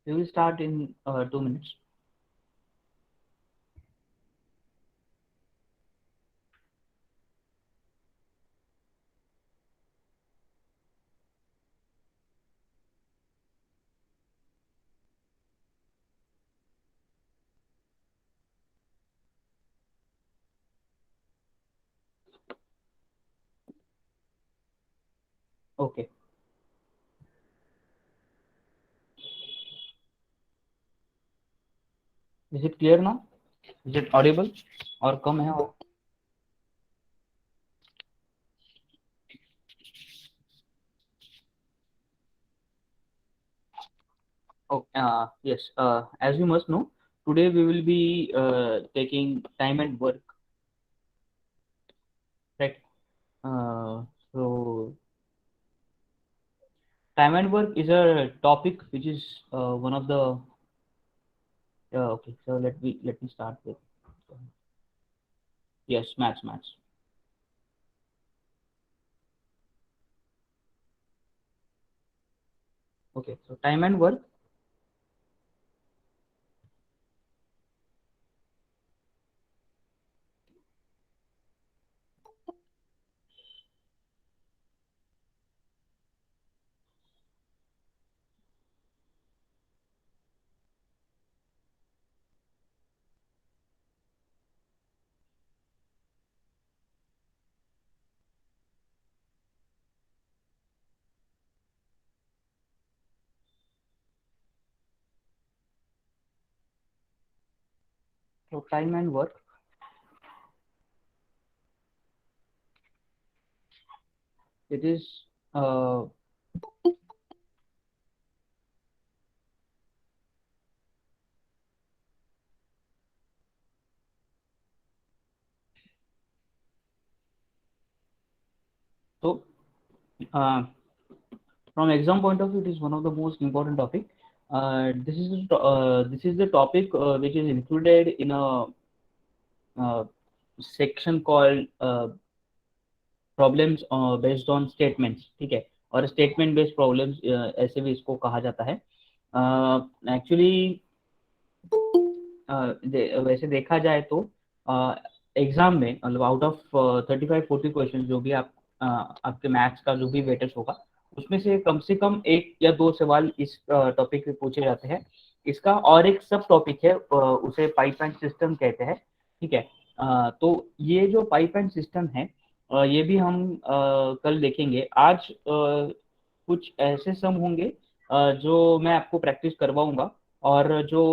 We will start in 2 minutes. Okay. Is it clear now? Is it audible? और कम है और oh, yes. As you must know, today we will be taking time and work, right? So time and work is a topic which is one of the okay. So let me start with yes, maths. Okay, so time and work. So time and work. It is uh, so uh, from exam point of view, it is one of the most important topic. This is the topic which is included in a uh, section called problems based on statements, ठीक है, और statement based problems ऐसे भी इसको कहा जाता है actually. वैसे देखा जाए तो एग्जाम में मतलब आउट ऑफ 35-40 क्वेश्चन जो भी आपके मैथ्स का जो भी वेटेज होगा, उसमें से कम एक या दो सवाल इस टॉपिक पे पूछे जाते हैं। इसका और एक सब टॉपिक है, उसे पाइप एंड सिस्टम कहते हैं, ठीक है। तो ये जो पाइप एंड सिस्टम है, ये भी हम कल देखेंगे। आज कुछ ऐसे सम होंगे जो मैं आपको प्रैक्टिस करवाऊंगा, और जो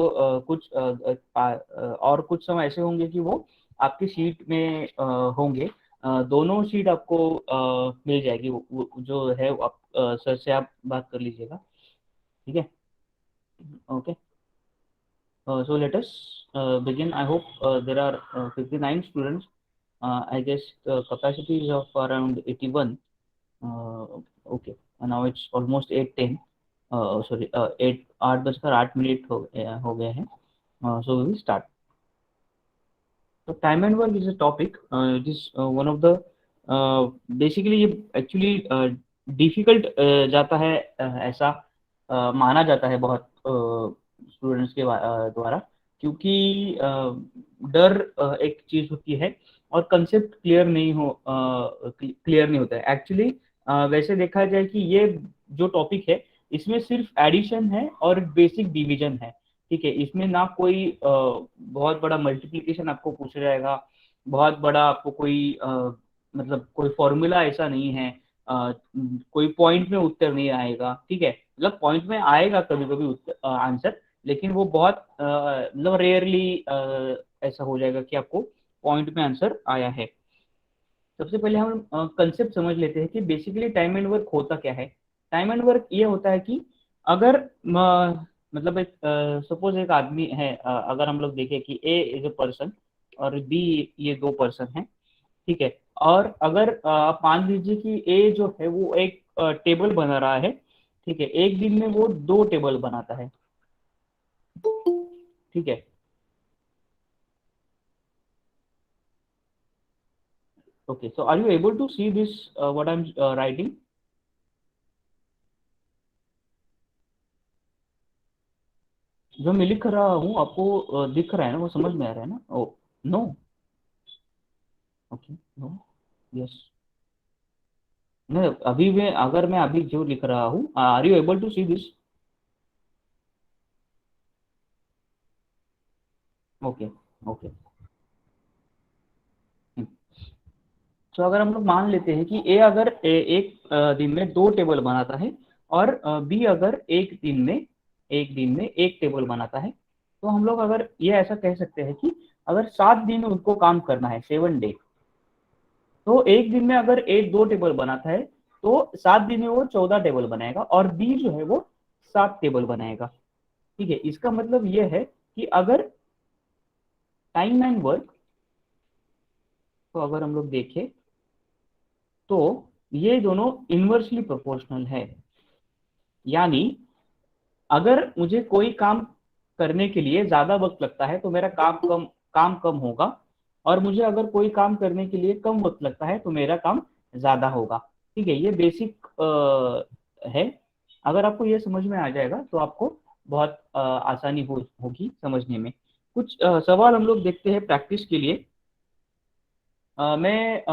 और कुछ समय ऐसे होंगे कि वो आपकी शीट में होंगे। दोनों शीट आपको मिल जाएगी, जो है वो आप सर से आप बात कर लीजिएगा, ठीक है। Okay, so let us begin. I hope there are 59 students. I guess the capacity is of around 81. uh, okay, and now it's almost 8:10. Sorry, 8 बजकर 8 मिनट हो गए हैं। So we will start. So time and work is a topic. It is one of the basically ये actually difficult जाता है, ऐसा माना जाता है बहुत स्टूडेंट्स के द्वारा, क्योंकि डर एक चीज होती है और कंसेप्ट क्लियर नहीं होता है एक्चुअली। वैसे देखा जाए कि ये जो टॉपिक है, इसमें सिर्फ एडिशन है और बेसिक डिवीजन है, ठीक है। इसमें ना कोई बहुत बड़ा मल्टीप्लिकेशन आपको पूछा जाएगा, बहुत बड़ा आपको कोई मतलब कोई फॉर्मूला ऐसा नहीं है। कोई पॉइंट में उत्तर नहीं आएगा, ठीक है। मतलब पॉइंट में आएगा कभी कभी आंसर, लेकिन वो बहुत मतलब रेयरली ऐसा हो जाएगा कि आपको पॉइंट में आंसर आया है। सबसे पहले हम कंसेप्ट समझ लेते हैं कि बेसिकली टाइम एंड वर्क होता क्या है। टाइम एंड वर्क ये होता है कि अगर मतलब एक सपोज एक आदमी है, अगर हम लोग देखें कि ए इज अ पर्सन और बी, ये दो पर्सन हैं, ठीक है। और अगर आप मान लीजिए कि ए जो है वो एक टेबल बना रहा है, ठीक है, एक दिन में वो दो टेबल बनाता है, ठीक है। Okay, so are you able to see this what I am writing? जो मैं लिख रहा हूँ आपको दिख रहा है ना, वो समझ में आ रहा है ना? Oh no, okay, no, yes. नहीं, अभी मैं, अगर मैं अभी जो लिख रहा हूँ, are you able to see this? Okay, okay. तो अगर हम लोग मान लेते हैं कि ए अगर एक दिन में दो टेबल बनाता है, और बी अगर एक दिन में एक टेबल बनाता है, तो हम लोग अगर ये ऐसा कह सकते हैं कि अगर 7 दिन उनको काम करना है, 7 डे, तो एक दिन में अगर एक दो टेबल बनाता है, तो 7 दिन में वो 14 टेबल बनाएगा, और बी जो है वो 7 टेबल बनाएगा। ठीक है, इसका मतलब ये है कि अगर टाइम एंड वर्क, तो अगर हम लोग देखें तो ये दोनों इनवर्सली प्रोपोर्शनल है। यानी अगर मुझे कोई काम करने के लिए ज्यादा वक्त लगता है तो मेरा काम कम होगा, और मुझे अगर कोई काम करने के लिए कम वक्त लगता है तो मेरा काम ज्यादा होगा। ठीक है, ये बेसिक है। अगर आपको ये समझ में आ जाएगा तो आपको बहुत आसानी होगी समझने में। कुछ सवाल हम लोग देखते हैं प्रैक्टिस के लिए। मैं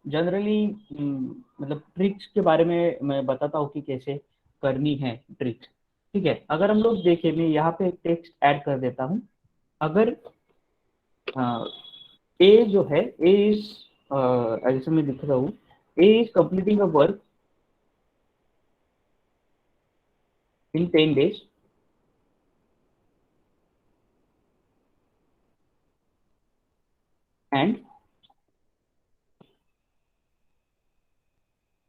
जनरली मतलब ट्रिक्स के बारे में मैं बताता हूँ कि कैसे करनी है ट्रिक्स। ठीक है, अगर हम लोग देखें, मैं यहाँ पे एक टेक्स्ट ऐड कर देता हूँ। अगर ए जो है, ए इज, जैसे मैं लिख रहा हूँ, A is completing a work in 10 days, and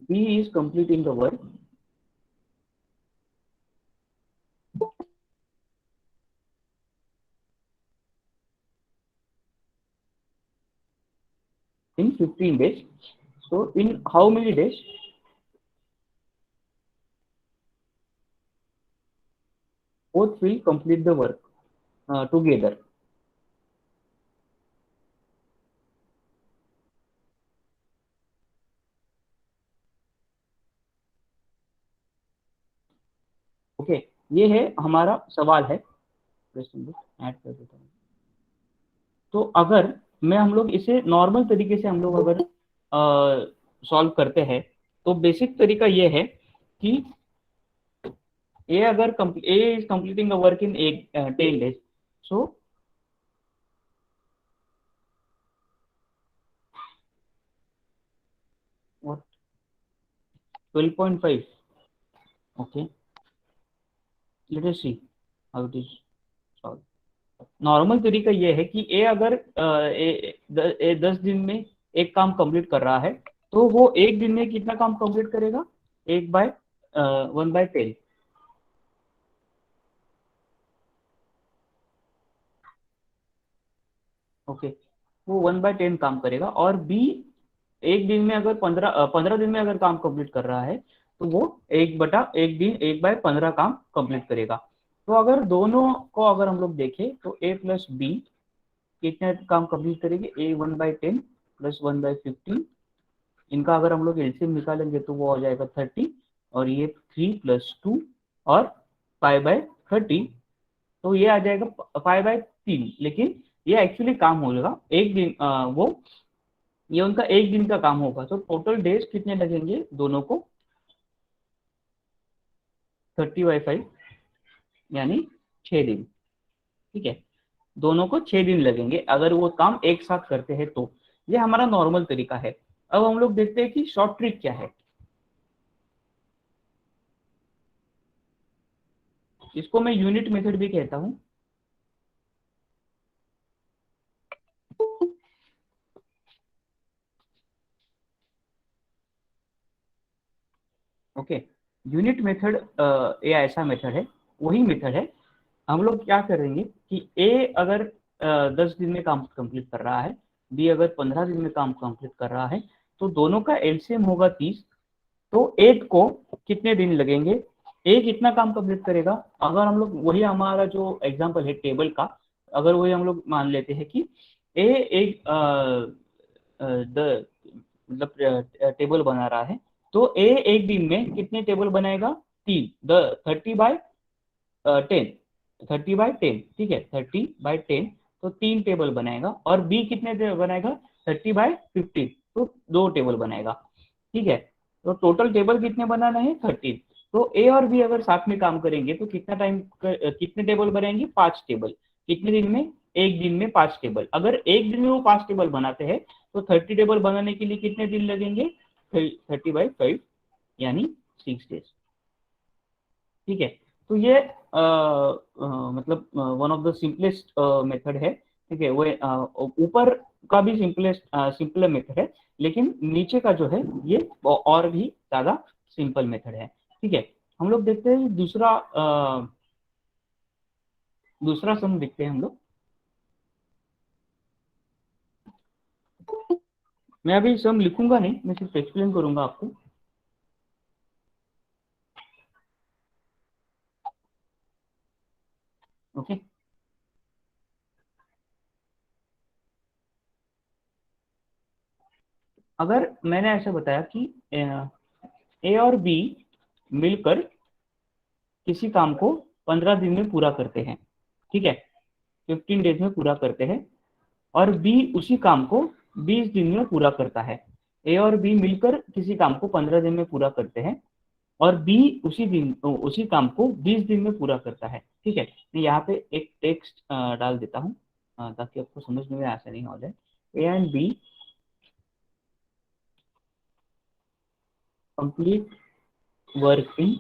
B is completing the work in 15 days। So in how many days both will complete the work together? Okay, ये है हमारा सवाल है। प्रश्न ऐड कर देता हूँ। तो अगर मैं, हम लोग इसे नॉर्मल तरीके से हम लोग अगर सॉल्व करते हैं, तो बेसिक तरीका ये है कि A is completing a work in 10 days, so 12.5। Okay, let us see how it is solve. Normal तरीका ये है कि ए अगर 10 दिन में एक काम कंप्लीट कर रहा है, तो वो एक दिन में कितना काम कंप्लीट करेगा? 1/10। ओके, वो 1/10 काम करेगा। और बी एक दिन में अगर 15 दिन में अगर काम कंप्लीट कर रहा है, तो वो 1/1 दिन 1/15 काम कंप्लीट करेगा। तो अगर दोनों को अगर हम लोग देखें, तो ए प्लस बी कितने काम कंप्लीट करेंगे? ए 1/10 प्लस 1/15, इनका अगर हम लोग एलसीएम निकालेंगे तो वो हो जाएगा 30, और ये 3 + 2 और 5/30, तो ये आ जाएगा 5/3। लेकिन ये एक्चुअली काम होगा एक दिन, वो ये उनका एक दिन का काम होगा। तो टोटल डेज कितने लगेंगे दोनों को? 30/5, यानी 6 दिन। ठीक है, दोनों को 6 दिन लगेंगे अगर वो काम एक साथ करते हैं तो। ये हमारा नॉर्मल तरीका है। अब हम लोग देखते हैं कि शॉर्ट ट्रिक क्या है। इसको मैं यूनिट मेथड भी कहता हूँ। ओके, यूनिट मेथड ये ऐसा मेथड है, वही मेथड है। हम लोग क्या करेंगे कि ए अगर 10 दिन में काम कंप्लीट कर रहा है, बी अगर 15 दिन में काम कंप्लीट कर रहा है, तो दोनों का एलसीएम होगा 30। तो एक को कितने दिन लगेंगे? ए कितना काम कंप्लीट करेगा? अगर हम लोग वही हमारा जो एग्जांपल है टेबल का, अगर वही हम लोग मान लेते हैं कि ए एक द मतलब टेबल बना रहा है, तो ए एक दिन में कितने टेबल बनाएगा? 3, द 30/10। 30/10, ठीक है, 30/10, तो 3 टेबल बनाएगा। और बी कितने बनाएगा, 30/15, तो 2 टेबल बनाएगा, ठीक है। तो टोटल टेबल कितने बनाना है, 13। तो ए और बी अगर साथ में काम करेंगे तो कितना टाइम, कितने टेबल बनाएंगे, 5 टेबल। कितने दिन में, एक दिन में 5 टेबल। अगर एक दिन में वो 5 टेबल बनाते हैं तो 30 टेबल बनाने के लिए कितने दिन लगेंगे, 30/5, यानी 6 डेज, ठीक है। तो ये मतलब one of the simplest method है, ठीक है। वो ऊपर का भी सिंपलेस्ट सिंपल मेथड है, लेकिन नीचे का जो है ये और भी ज्यादा सिंपल मेथड है, ठीक है। हम लोग देखते हैं दूसरा, दूसरा सम देखते हैं हम लोग। मैं अभी सम लिखूंगा नहीं, मैं सिर्फ एक्सप्लेन करूंगा आपको, ओके। अगर मैंने ऐसा बताया कि ए और बी मिलकर किसी काम को 15 दिन में पूरा करते हैं, ठीक है, 15 डेज में पूरा करते हैं, और बी उसी काम को 20 दिन में पूरा करता है। ए और बी मिलकर किसी काम को 15 दिन में पूरा करते हैं, और बी उसी काम को 20 दिन में पूरा करता है, ठीक है। मैं यहाँ पे एक टेक्स्ट डाल देता हूँ ताकि आपको समझने में आसानी हो जाए। A and B complete work in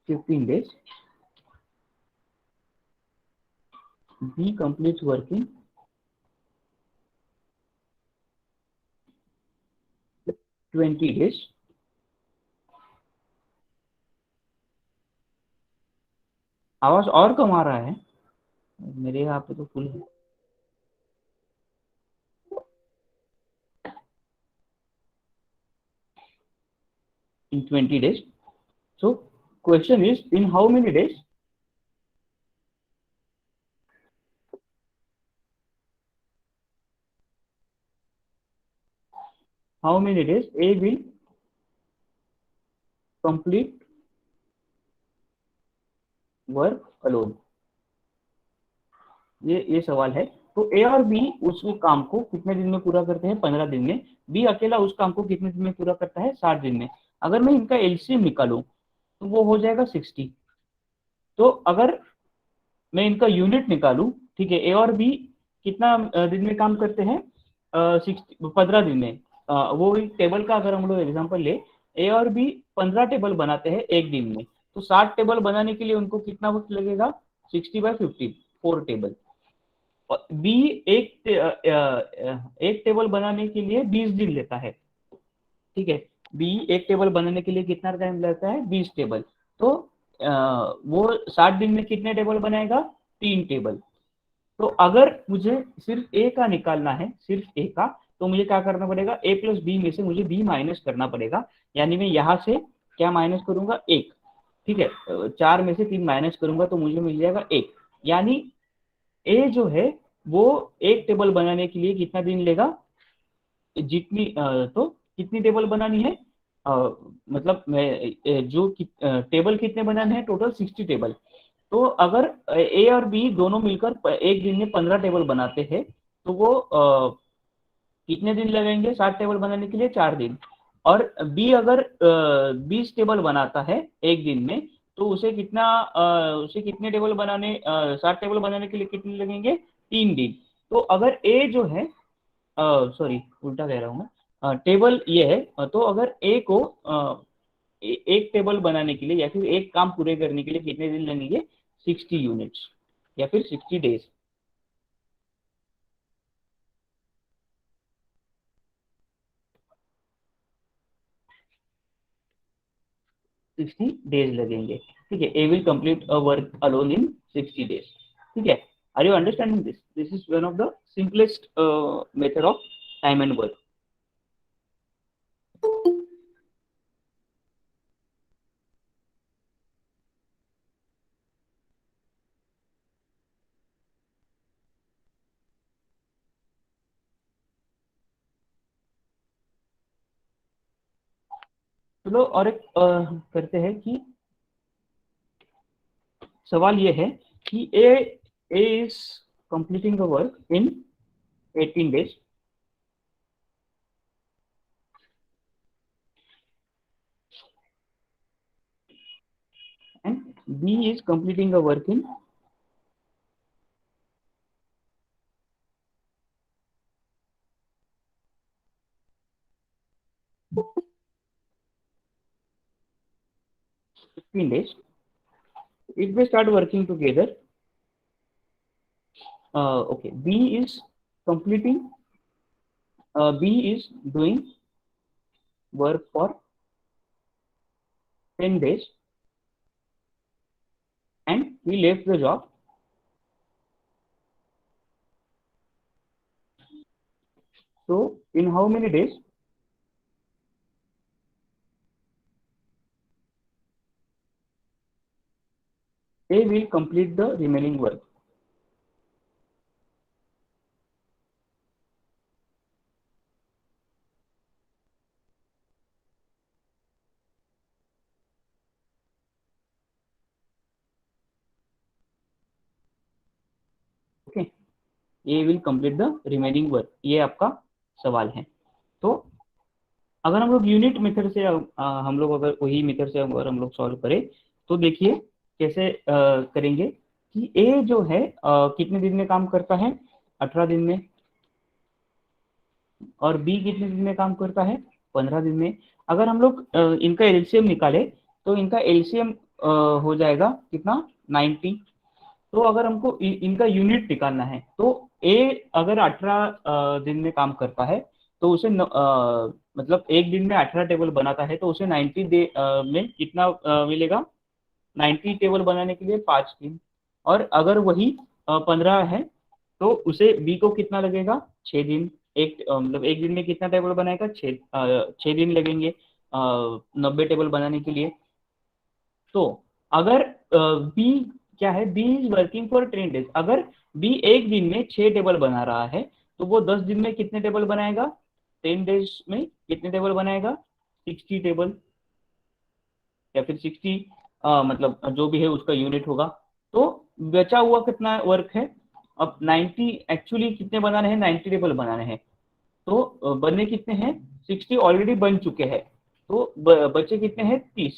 15 days, B complete work in 20 days. आवाज और कम आ रहा है, मेरे यहाँ पे तो फुल है। इन 20 days, so question is in how many days, how many days A will complete work alone, ये सवाल है। तो ए और बी उस काम को कितने दिन में पूरा करते हैं, 15 दिन में। बी अकेला उस काम को कितने दिन में पूरा करता है, 60 दिन में। अगर मैं इनका एलसीएम निकालूं तो वो हो जाएगा 60। तो अगर मैं इनका यूनिट निकालूं, ठीक है, ए और बी कितना दिन में काम करते हैं, 15 दिन में। वो एक टेबल का अगर हम लोग एग्जांपल ले, ए और बी 15 टेबल बनाते हैं एक दिन में, तो 60 टेबल बनाने के लिए उनको कितना वक्त लगेगा, 60/15, 4 टेबल। बी एक टेबल बनाने के लिए 20 दिन लेता है, ठीक है। बी एक टेबल बनाने के लिए कितना टाइम लगता है, 20 टेबल। तो वो 60 दिन में कितने टेबल बनाएगा, 3 टेबल। तो अगर मुझे सिर्फ ए का निकालना है, सिर्फ ए का, तो मुझे क्या करना पड़ेगा, ए प्लस बी में से मुझे बी माइनस करना पड़ेगा। यानी मैं यहाँ से क्या माइनस करूंगा, एक, ठीक है। 4 में से 3 माइनस करूंगा तो मुझे मिल जाएगा एक। यानी ए जो है वो एक टेबल बनाने के लिए कितना दिन लेगा, जितनी तो कितनी टेबल बनानी है, मतलब जो टेबल कितने बनाने हैं, टोटल 60 टेबल। तो अगर ए और बी दोनों मिलकर एक दिन में 15 टेबल बनाते हैं, तो वो कितने दिन लगेंगे 60 टेबल बनाने के लिए, 4 दिन। और बी अगर 20 टेबल बनाता है एक दिन में, तो उसे कितने टेबल बनाने, 60 टेबल बनाने के लिए कितने लगेंगे, 3 दिन। तो अगर ए जो है, सॉरी उल्टा कह रहा हूँ मैं, टेबल ये है, तो अगर ए को एक टेबल बनाने के लिए या फिर एक काम पूरे करने के लिए कितने दिन लगेंगे, 60 यूनिट्स, या फिर 60 डेज, 60 डेज लगेंगे, ठीक है। A will complete a work alone in 60 days, ठीक है। Are you understanding this, this is one of the simplest method of time and work. चलो और एक करते हैं कि सवाल ये है कि A is completing the work in 18 days and B is completing the work in 15 days. If they start working together, okay, completing, B is doing work for 10 days and he left the job. So in how many days A will complete the remaining work? Okay, A will complete the remaining work. ये आपका सवाल है. तो अगर हम लोग unit method से हम लोग अगर वही मेथड से अगर हम लोग सॉल्व करें तो देखिए कैसे करेंगे कि ए जो है कितने दिन में काम करता है, 18 दिन में, और बी कितने दिन में काम करता है, 15 दिन में. अगर हम लोग इनका एलसीएम निकाले तो इनका एलसीएम हो जाएगा कितना, 90. तो अगर हमको इनका यूनिट निकालना है तो ए अगर 18 दिन में काम करता है तो उसे मतलब एक दिन में 18 टेबल बनाता है तो उसे 90 में कितना मिलेगा, 90 टेबल बनाने के लिए 5 दिन. और अगर वही 15 है तो उसे बी को कितना लगेगा, 6 दिन. मतलब एक दिन में कितना टेबल बनाएगा, 6 दिन लगेंगे 90 टेबल बनाने के लिए. तो अगर बी क्या है, B is working for 10 days. अगर बी एक दिन में 6 टेबल बना रहा है तो वो 10 दिन में कितने टेबल बनाएगा, 10 डेज में कितने टेबल बनाएगा, 60 टेबल, या फिर 60 मतलब जो भी है उसका यूनिट होगा. तो बचा हुआ कितना वर्क है, अब 90 एक्चुअली कितने बनाने हैं, 90 टेबल बनाने हैं. तो बनने कितने हैं, 60 ऑलरेडी बन चुके हैं. तो बचे कितने हैं, 30.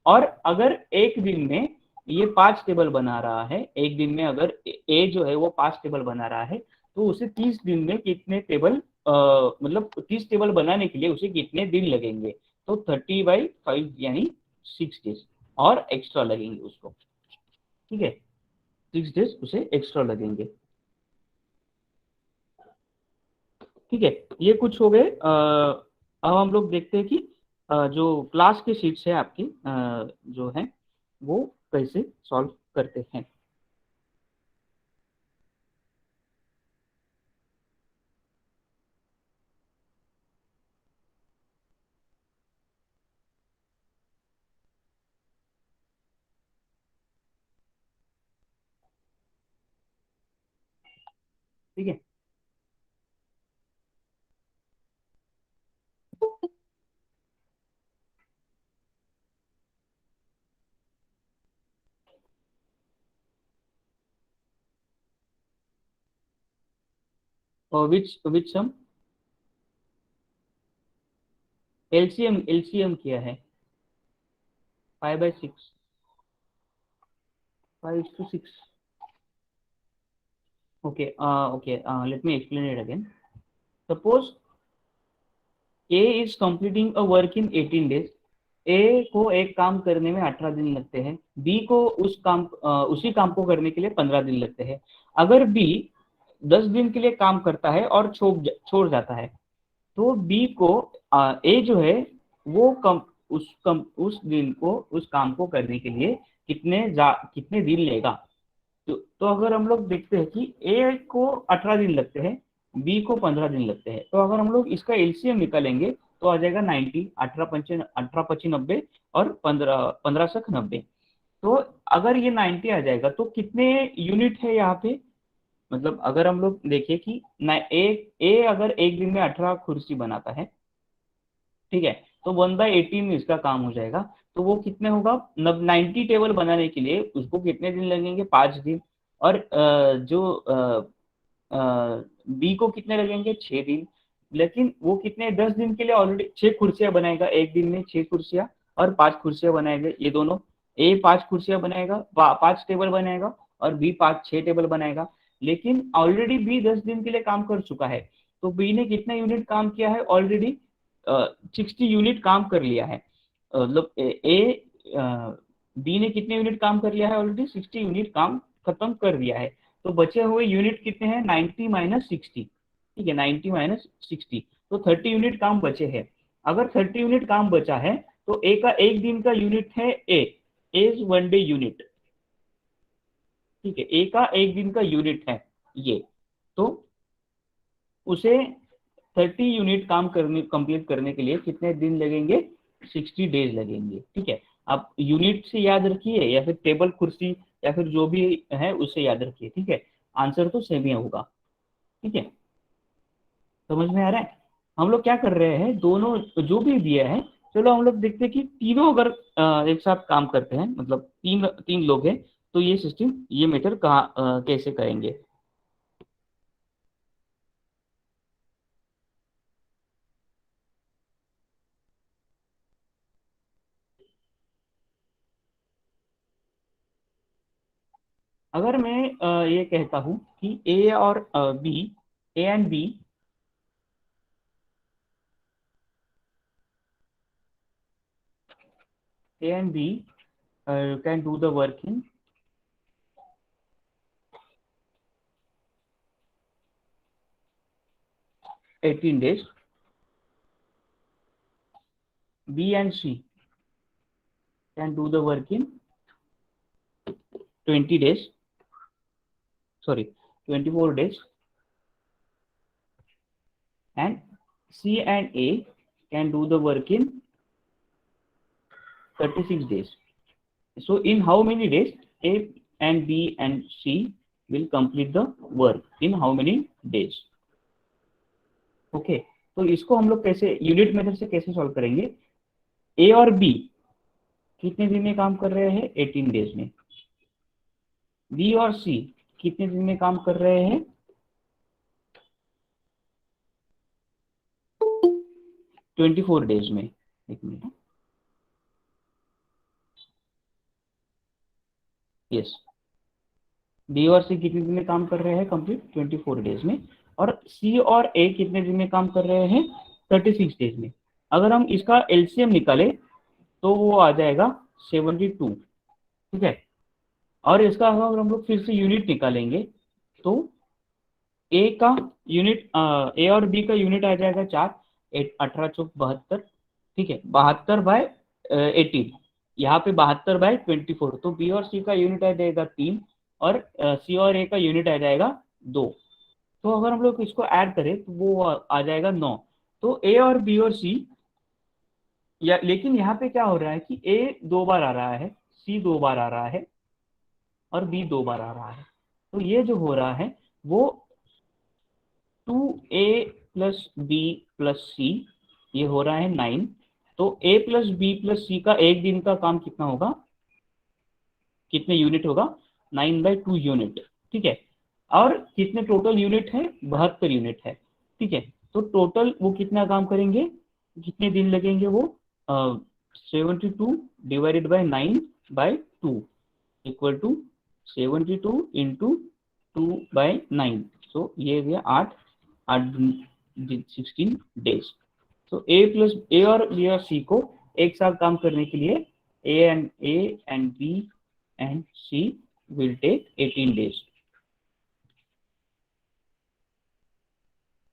और अगर एक दिन में ये 5 टेबल बना रहा है, एक दिन में अगर ए जो है वो 5 टेबल बना रहा है तो उसे 30 दिन में कितने टेबल मतलब 30 टेबल बनाने के लिए उसे कितने दिन लगेंगे. तो 30/5 यानी 6 डेज और एक्स्ट्रा लगेंगे उसको. ठीक है, 6 डेज उसे एक्स्ट्रा लगेंगे. ठीक है, ये कुछ हो गए. अब हम लोग देखते हैं कि जो क्लास के शीट्स है आपकी जो है वो कैसे सॉल्व करते हैं. ठीक है, और विच सम, एलसीएम किया है 5/6, 5:6. Okay, okay, let me explain it again. Suppose A is completing a work in 18 days. ए को एक काम करने में 18 दिन लगते हैं, बी को उसी काम को करने के लिए 15 दिन लगते हैं. अगर बी 10 दिन के लिए काम करता है और छोड़ जाता है तो बी को ए जो है वो उस दिन को उस काम को करने के लिए कितने दिन लेगा. तो अगर हम लोग देखते हैं कि ए को 18 दिन लगते हैं, बी को 15 दिन लगते हैं, तो अगर हम लोग इसका एलसीएम निकालेंगे तो आ जाएगा 90, 18×5 = 90 और 15×7 = 90. तो अगर ये 90 आ जाएगा तो कितने यूनिट है यहाँ पे, मतलब अगर हम लोग देखिए कि ए अगर एक दिन में 18 कुर्सी बनाता है, ठीक है, तो 1/18 में इसका काम हो जाएगा। तो वो कितने होगा, 90 टेबल बनाने के लिए उसको कितने दिन लगेंगे, 5 दिन। और जो बी को कितने लगेंगे, 6 दिन। लेकिन वो कितने, 10 दिन के लिए ऑलरेडी 6 कुर्सियां बनाएगा, एक दिन में 6 कुर्सियां और 5 कुर्सियां बनाएगा, ये दोनों। ए 5 कुर्सियां बनाएगा, 5 टेबल बनाएगा, और बी 6 टेबल बनाएगा। लेकिन ऑलरेडी बी 10 दिन के लिए काम कर चुका है। तो बी ने कितना यूनिट काम किया है ऑलरेडी, 60 यूनिट काम कर लिया है। मतलब ए बी ने कितने यूनिट काम कर लिया है ऑलरेडी, 60 यूनिट काम खत्म कर दिया है। तो बचे हुए यूनिट कितने हैं, 90 - 60। ठीक है, 90 - 60, तो 30 यूनिट काम बचे हैं। अगर 30 यूनिट काम बचा है तो ए का एक दिन का यूनिट है, ए इज 1 डे यूनिट। ठीक है, ए का एक दिन का यूनिट है ये। तो उसे 30 यूनिट काम करने, कंप्लीट करने के लिए कितने दिन लगेंगे, 60 डेज लगेंगे। ठीक है, आप यूनिट से याद रखिए या फिर टेबल कुर्सी या फिर जो भी है उससे याद रखिए। ठीक है, आंसर तो सेम ही होगा। ठीक है, समझ में आ रहा है। हम लोग क्या कर रहे हैं, दोनों जो भी दिया है, चलो हम लोग देखते हैं कि तीनों अगर एक साथ काम करते हैं, मतलब तीन तीन लोग हैं, तो ये सिस्टम, ये मेथड कहाँ कैसे करेंगे। अगर मैं ये कहता हूँ कि ए और B, A and B, A and B can do the work in 18 days. B and C can do the work in 20 days. Sorry, 24 days. And C and A can do the work in 36 days. So in how many days A and B and C will complete the work in how many days? Okay, तो इसको हम लोग कैसे unit method से कैसे solve करेंगे। ए और B कितने दिन में काम कर रहे हैं, 18 डेज में। बी और सी कितने दिन में काम कर रहे हैं, 24 डेज में। एक मिनट, यस, बी और सी कितने दिन में काम कर रहे हैं कंप्लीट, 24 डेज में। और सी और ए कितने दिन में काम कर रहे हैं, 36 डेज में। अगर हम इसका एलसीएम निकालें तो वो आ जाएगा 72। ठीक है, और इसका अगर हम लोग फिर से यूनिट निकालेंगे तो ए का यूनिट, ए और बी का यूनिट आ जाएगा 4, 18 × 4 = 72। ठीक है, 72/18, यहाँ पे 72/24। तो बी और सी का यूनिट आ जाएगा 3, और सी और ए का यूनिट आ जाएगा 2। तो अगर हम लोग इसको ऐड करें तो वो आ जाएगा 9। तो ए और बी और सी, या लेकिन यहाँ पे क्या हो रहा है कि ए 2 बार आ रहा है, सी 2 बार आ रहा है, और बी 2 बार आ रहा है। तो ये जो हो रहा है वो 2a + b + c, ये हो रहा है 9। तो a + b + c का एक दिन का काम कितना होगा, कितने यूनिट होगा, 9/2 यूनिट। ठीक है, और कितने टोटल यूनिट है, 72 यूनिट है। ठीक है, तो टोटल वो कितना काम करेंगे, कितने दिन लगेंगे वो, 72 ÷ 9/2 = 72 × 2/9। सो ये गया 8, 16 डेज। तो ए और बी और सी को एक साथ काम करने के लिए A and B and C will take 18 days.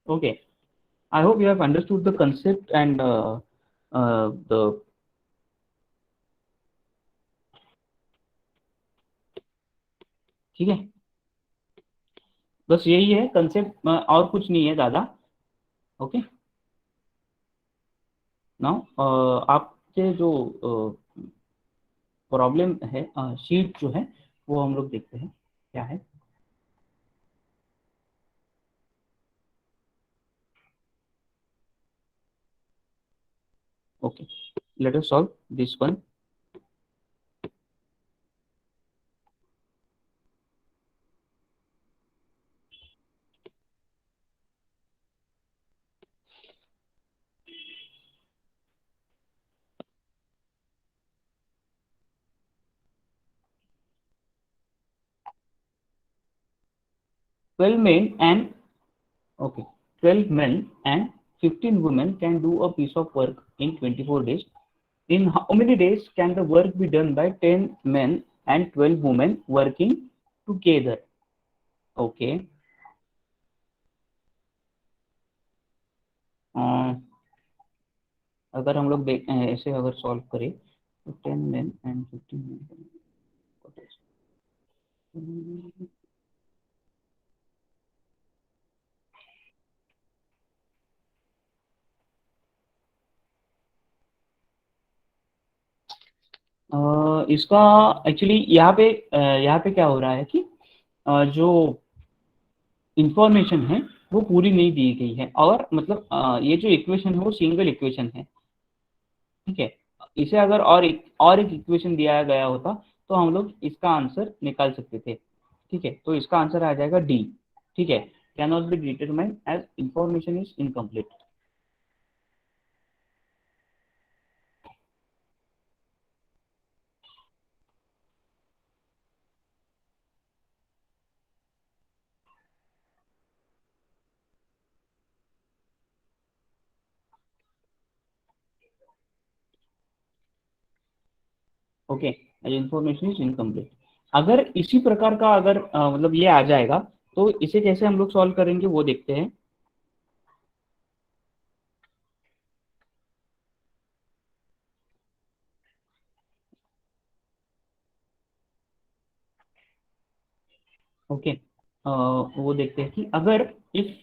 Okay, I hope you have understood the concept and the, ठीक है, बस यही है कंसेप्ट, और कुछ नहीं है ज़्यादा। ओके, नाउ आपके जो प्रॉब्लम है, शीट जो है वो हम लोग देखते हैं क्या है। Okay, let us solve this one. Twelve men and okay, 12 men and 15 women can do a piece of work in 24 days. In how many days can the work be done by 10 men and 12 women working together? Okay. अ, अगर हम लोग ऐसे अगर solve करें तो 10 men and 15 women. इसका actually यहाँ पे क्या हो रहा है कि जो इंफॉर्मेशन है वो पूरी नहीं दी गई है, और मतलब ये जो इक्वेशन है वो सिंगल इक्वेशन है, ठीक है। इसे अगर और एक इक्वेशन दिया गया होता तो हम लोग इसका आंसर निकाल सकते थे, ठीक है। तो इसका आंसर आ जाएगा डी, ठीक है। Cannot be determined as information is incomplete. Okay, information is incomplete. अगर इसी प्रकार का अगर मतलब ये आ जाएगा तो इसे कैसे हम लोग सॉल्व करेंगे वो देखते हैं। ओके, वो देखते हैं कि अगर इफ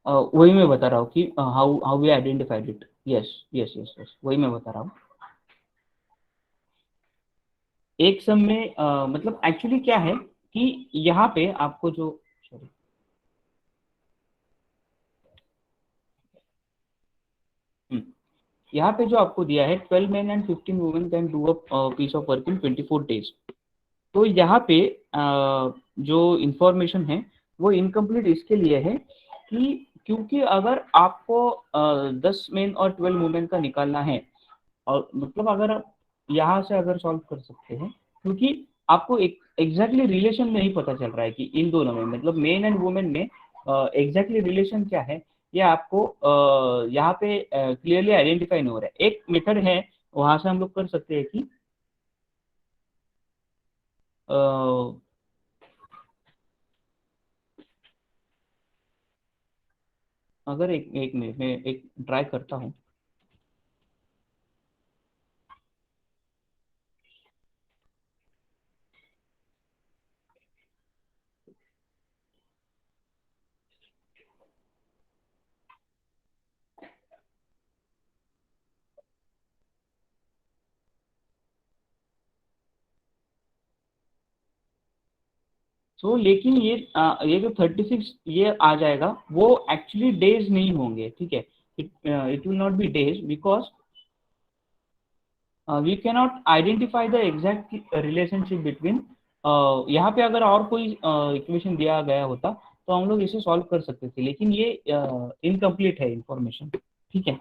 वही मैं बता रहा हूँ कि how how we identified it. Yes yes yes yes, वही मैं बता रहा हूँ। एक सम में मतलब एक्चुअली क्या है कि यहाँ पे आपको जो sorry, हम्म, यहाँ पे जो आपको दिया है 12 men and 15 women can do a piece of work in 24 days। तो यहाँ पे जो इंफॉर्मेशन है वो इनकम्प्लीट इसके लिए है कि क्योंकि अगर आपको 10 मेन और 12 वुमेन का निकालना है, और मतलब अगर आप यहाँ से अगर सॉल्व कर सकते हैं, क्योंकि आपको एक एग्जैक्टली रिलेशन नहीं पता चल रहा है कि इन दोनों में मतलब मेन एंड वुमेन में एग्जैक्टली रिलेशन क्या है, ये आपको यहाँ पे क्लियरली आइडेंटिफाई नहीं हो रहा है। एक मेथड है, वहां से हम लोग कर सकते हैं कि अ, अगर एक एक मिनट में एक ट्राई करता हूँ। तो लेकिन ये जो 36 ये आ जाएगा वो एक्चुअली डेज नहीं होंगे, ठीक है। It will not be days because we cannot identify the exact relationship between. यहाँ पे अगर और कोई इक्वेशन दिया गया होता तो हम लोग इसे सॉल्व कर सकते थे, लेकिन ये इनकम्प्लीट है इंफॉर्मेशन, ठीक है।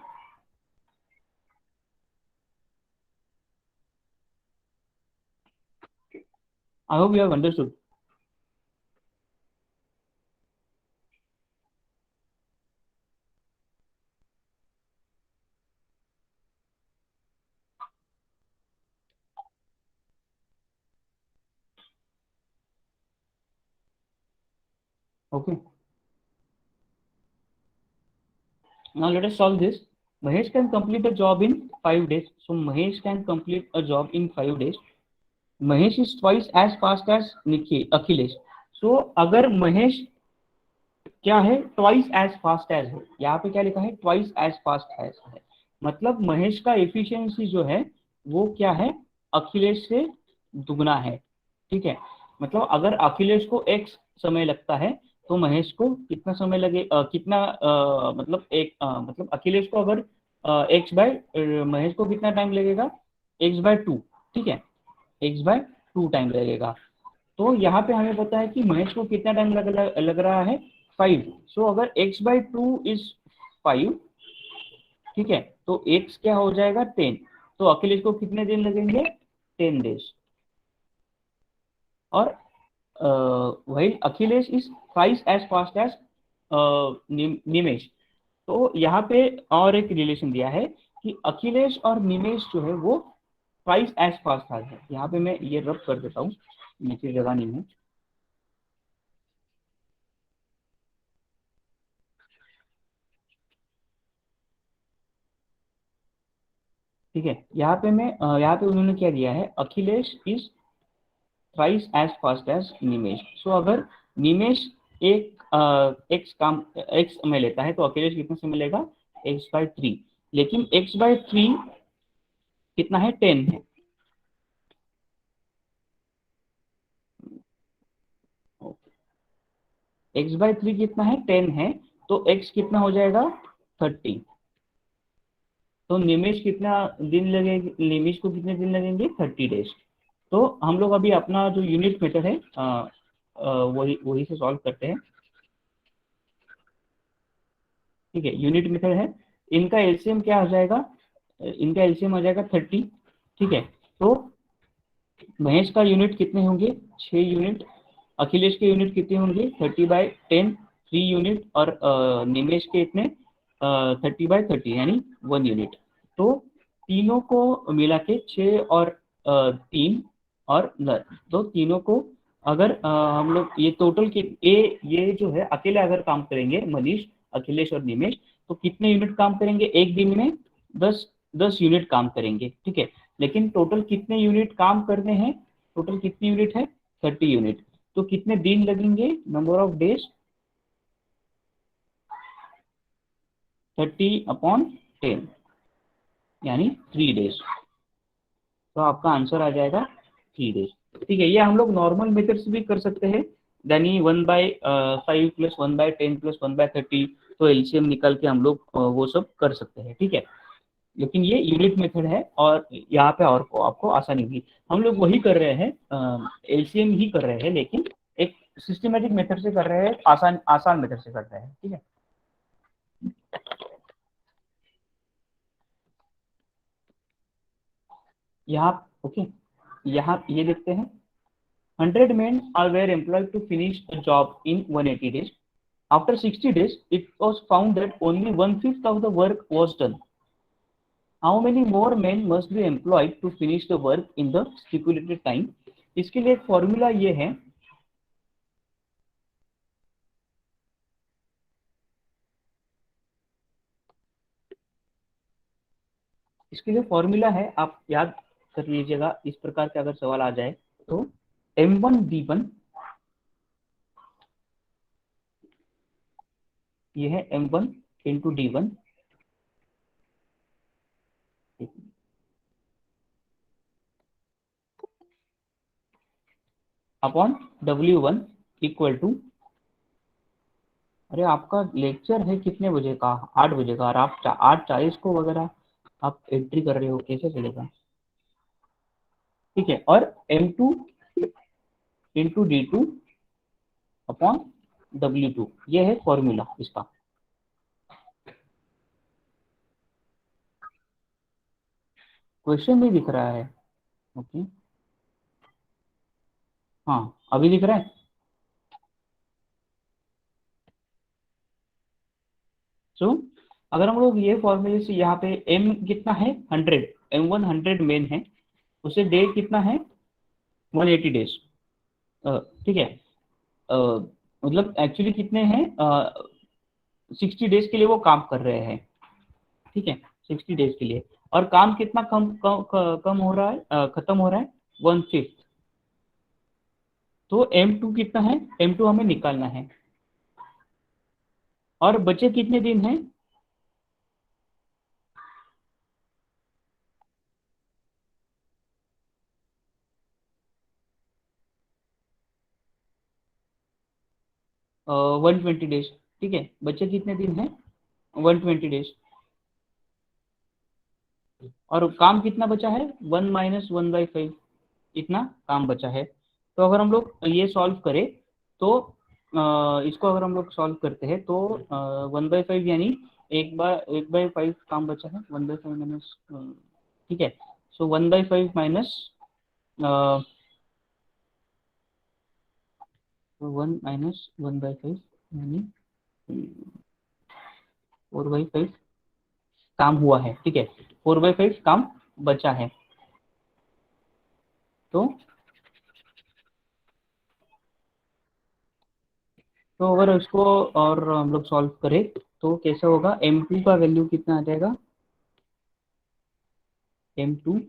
I hope you have understood. Okay, now let us solve this. Mahesh can complete a job in 5 days, so Mahesh can complete a job in 5 days. Mahesh is twice as fast as Nikhil Akhilesh. So अगर महेश क्या है twice as fast as है, यहाँ पे क्या लिखा है twice as fast as है, मतलब महेश का एफिशिएंसी जो है वो क्या है अखिलेश से दुगना है, ठीक है। मतलब अगर अखिलेश को x समय लगता है तो महेश को कितना समय लगे, कितना मतलब मतलब अखिलेश को अगर x बाय महेश को कितना टाइम लगेगा, x/2, ठीक है, x/2 टाइम लगेगा। तो यहाँ पे हमें पता है कि महेश को कितना टाइम लग रहा है, 5। सो अगर x/2 इज 5, ठीक है, तो x क्या हो जाएगा, 10। तो अखिलेश को कितने दिन लगेंगे, 10 डेज। और वही Akhilesh is twice as fast as Nimesh. तो यहाँ पे और एक रिलेशन दिया है कि अखिलेश और निमेश जो है वो ट्वाइस एज फास्ट है। यहाँ पे मैं ये रब कर देता हूँ, नीचे जगह नहीं है, ठीक है। यहाँ पे मैं यहाँ पे उन्होंने क्या दिया है, Akhilesh is thrice as fast as Nimesh. So अगर निमेश एक्स काम एक्स समय लेता है तो अखिलेश कितना समय लेगा, x/3। लेकिन x/3 कितना है, 10 है। x/3 कितना है, 10 है। तो x कितना हो जाएगा, 30। तो निमेश कितना दिन लगेगा, निमेश को कितने दिन लगेंगे, 30 डेज। तो हम लोग अभी अपना जो यूनिट मेथड है वही वही से सॉल्व करते हैं, ठीक है। यूनिट मेथड है, इनका एलसीएम क्या हो जाएगा, इनका एलसीएम हो जाएगा 30, ठीक है। तो महेश का यूनिट कितने होंगे, 6 यूनिट। अखिलेश के यूनिट कितने होंगे, 30/10, 3 यूनिट। और निमेश के इतने 30/30 यानी 1 यूनिट। तो तीनों को मिला के 6 और 3 और तो तीनों को अगर हम लोग ये टोटल के ये जो है अकेले अगर काम करेंगे मनीष, अखिलेश और निमेश, तो कितने यूनिट काम करेंगे एक दिन में, 10 10 यूनिट काम करेंगे, ठीक है। लेकिन टोटल कितने यूनिट काम करने हैं, टोटल कितनी यूनिट है, 30 यूनिट। तो कितने दिन लगेंगे, नंबर ऑफ डेज, 30/10 यानी 3 डेज। तो आपका आंसर आ जाएगा 3 डेज, ठीक है। ये हम लोग नॉर्मल मेथड से भी कर सकते हैं, यानी 1/5 प्लस 1/10 प्लस 1/30। तो एलसीएम निकाल के हम लोग वो सब कर सकते हैं, ठीक है। लेकिन ये यूनिट मेथड है और यहाँ पे और को आपको आसानी होगी। हम लोग वही कर रहे हैं, एलसीएम ही कर रहे हैं, लेकिन एक सिस्टमेटिक मेथड से कर रहे हैं, आसान आसान मेथड से कर रहे हैं, ठीक है। यहाँ ओके, यहाँ ये देखते हैं, 100 men are were employed to finish a job in 180 days. After 60 days, it was found that only one-fifth of the work was done. How many more men must be employed to finish the work in the stipulated time? इसके लिए एक formula ये है, इसके लिए formula है, आप याद कर लीजिएगा। इस प्रकार के अगर सवाल आ जाए तो M1D1, ये है M1 × D1 upon W1 equal to, अरे आपका लेक्चर है कितने बजे का, 8 बजे का, और आप 8:40 को वगैरह आप एंट्री कर रहे हो, कैसे चलेगा, ठीक है। और M2 × D2 अपॉन W2, ये है फॉर्मूला इसका। क्वेश्चन नहीं दिख रहा है, ओके, हाँ अभी दिख रहा है। सो अगर हम लोग ये फॉर्मूले से यहाँ पे M कितना है, 100, M1 100 मेन है, उसे डे कितना है, 180 डेज, ठीक है। अ, मतलब एक्चुअली कितने हैं, 60 डेज के लिए वो काम कर रहे हैं, ठीक है, 60 डेज के लिए। और काम कितना कम हो रहा है, खत्म हो रहा है, 1/5। तो M2 कितना है, M2 हमें निकालना है। और बचे कितने दिन हैं, 120 डेज। ठीक है, बच्चे कितने दिन हैं? 120 डेज। और काम कितना बचा है? 1 - 1/5, इतना काम बचा है। तो अगर हम लोग ये सॉल्व करें तो इसको अगर हम लोग सॉल्व करते हैं तो 1/5 यानी 1/5 काम बचा है। 1/5 माइनस, ठीक है, सो 1/5 माइनस 1 - 1/5 यानी 4/5 काम हुआ है। ठीक है, 4/5 काम बचा है। तो अगर इसको और हम लोग सॉल्व करें तो कैसे होगा? M2 का वैल्यू कितना आ जाएगा? M2,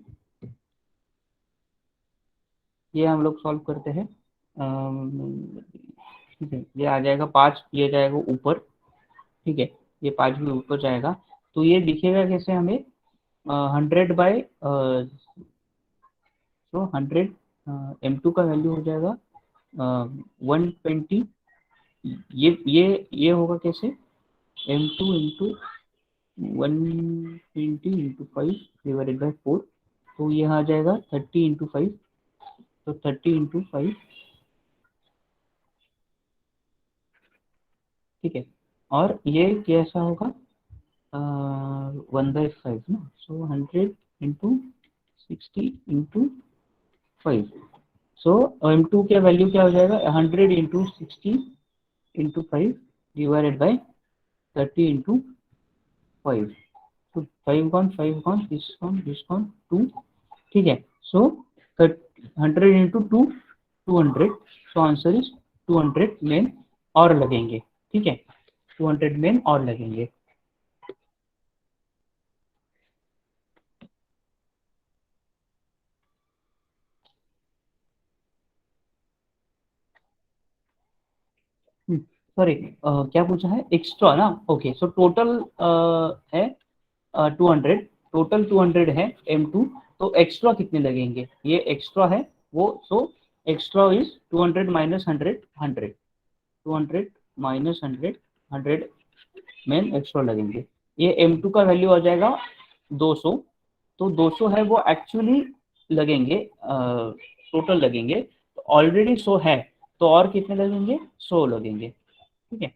ये हम लोग सॉल्व करते हैं। ठीक है, ये आ जाएगा 5, ये जाएगा ऊपर। ठीक है, ये 5 भी ऊपर जाएगा। तो ये दिखेगा कैसे हमें? 100/, तो 100, M2 का वैल्यू हो जाएगा 120। ये होगा कैसे? M2 into 120 into 5 divided by 4। तो ये आ जाएगा 30 इंटू 5। तो 30 इंटू 5, ठीक है। और ये कैसा होगा? 1/5 ना, सो 100 इंटू 60 इंटू 5। सो M2 का वैल्यू क्या हो जाएगा? 100 into 60 into 5 divided by 30 into 5। तो 5 कौन, डिस्काउंट 2। ठीक है, सो 100 into 2, 200। So answer is 200 main और लगेंगे। ठीक है, 200 मेन और लगेंगे। सॉरी, क्या पूछा है? एक्स्ट्रा ना? ओके, सो टोटल है 200, टोटल 200 है M2। तो एक्स्ट्रा कितने लगेंगे? ये एक्स्ट्रा है वो, so extra is 200 minus 100, 100। 200 minus 100, 100 main extra लगेंगे। ये M2 का वैल्यू आ जाएगा 200। तो 200 है वो एक्चुअली लगेंगे, टोटल लगेंगे। तो ऑलरेडी 100 है, तो और कितने लगेंगे? 100 लगेंगे। ठीक है।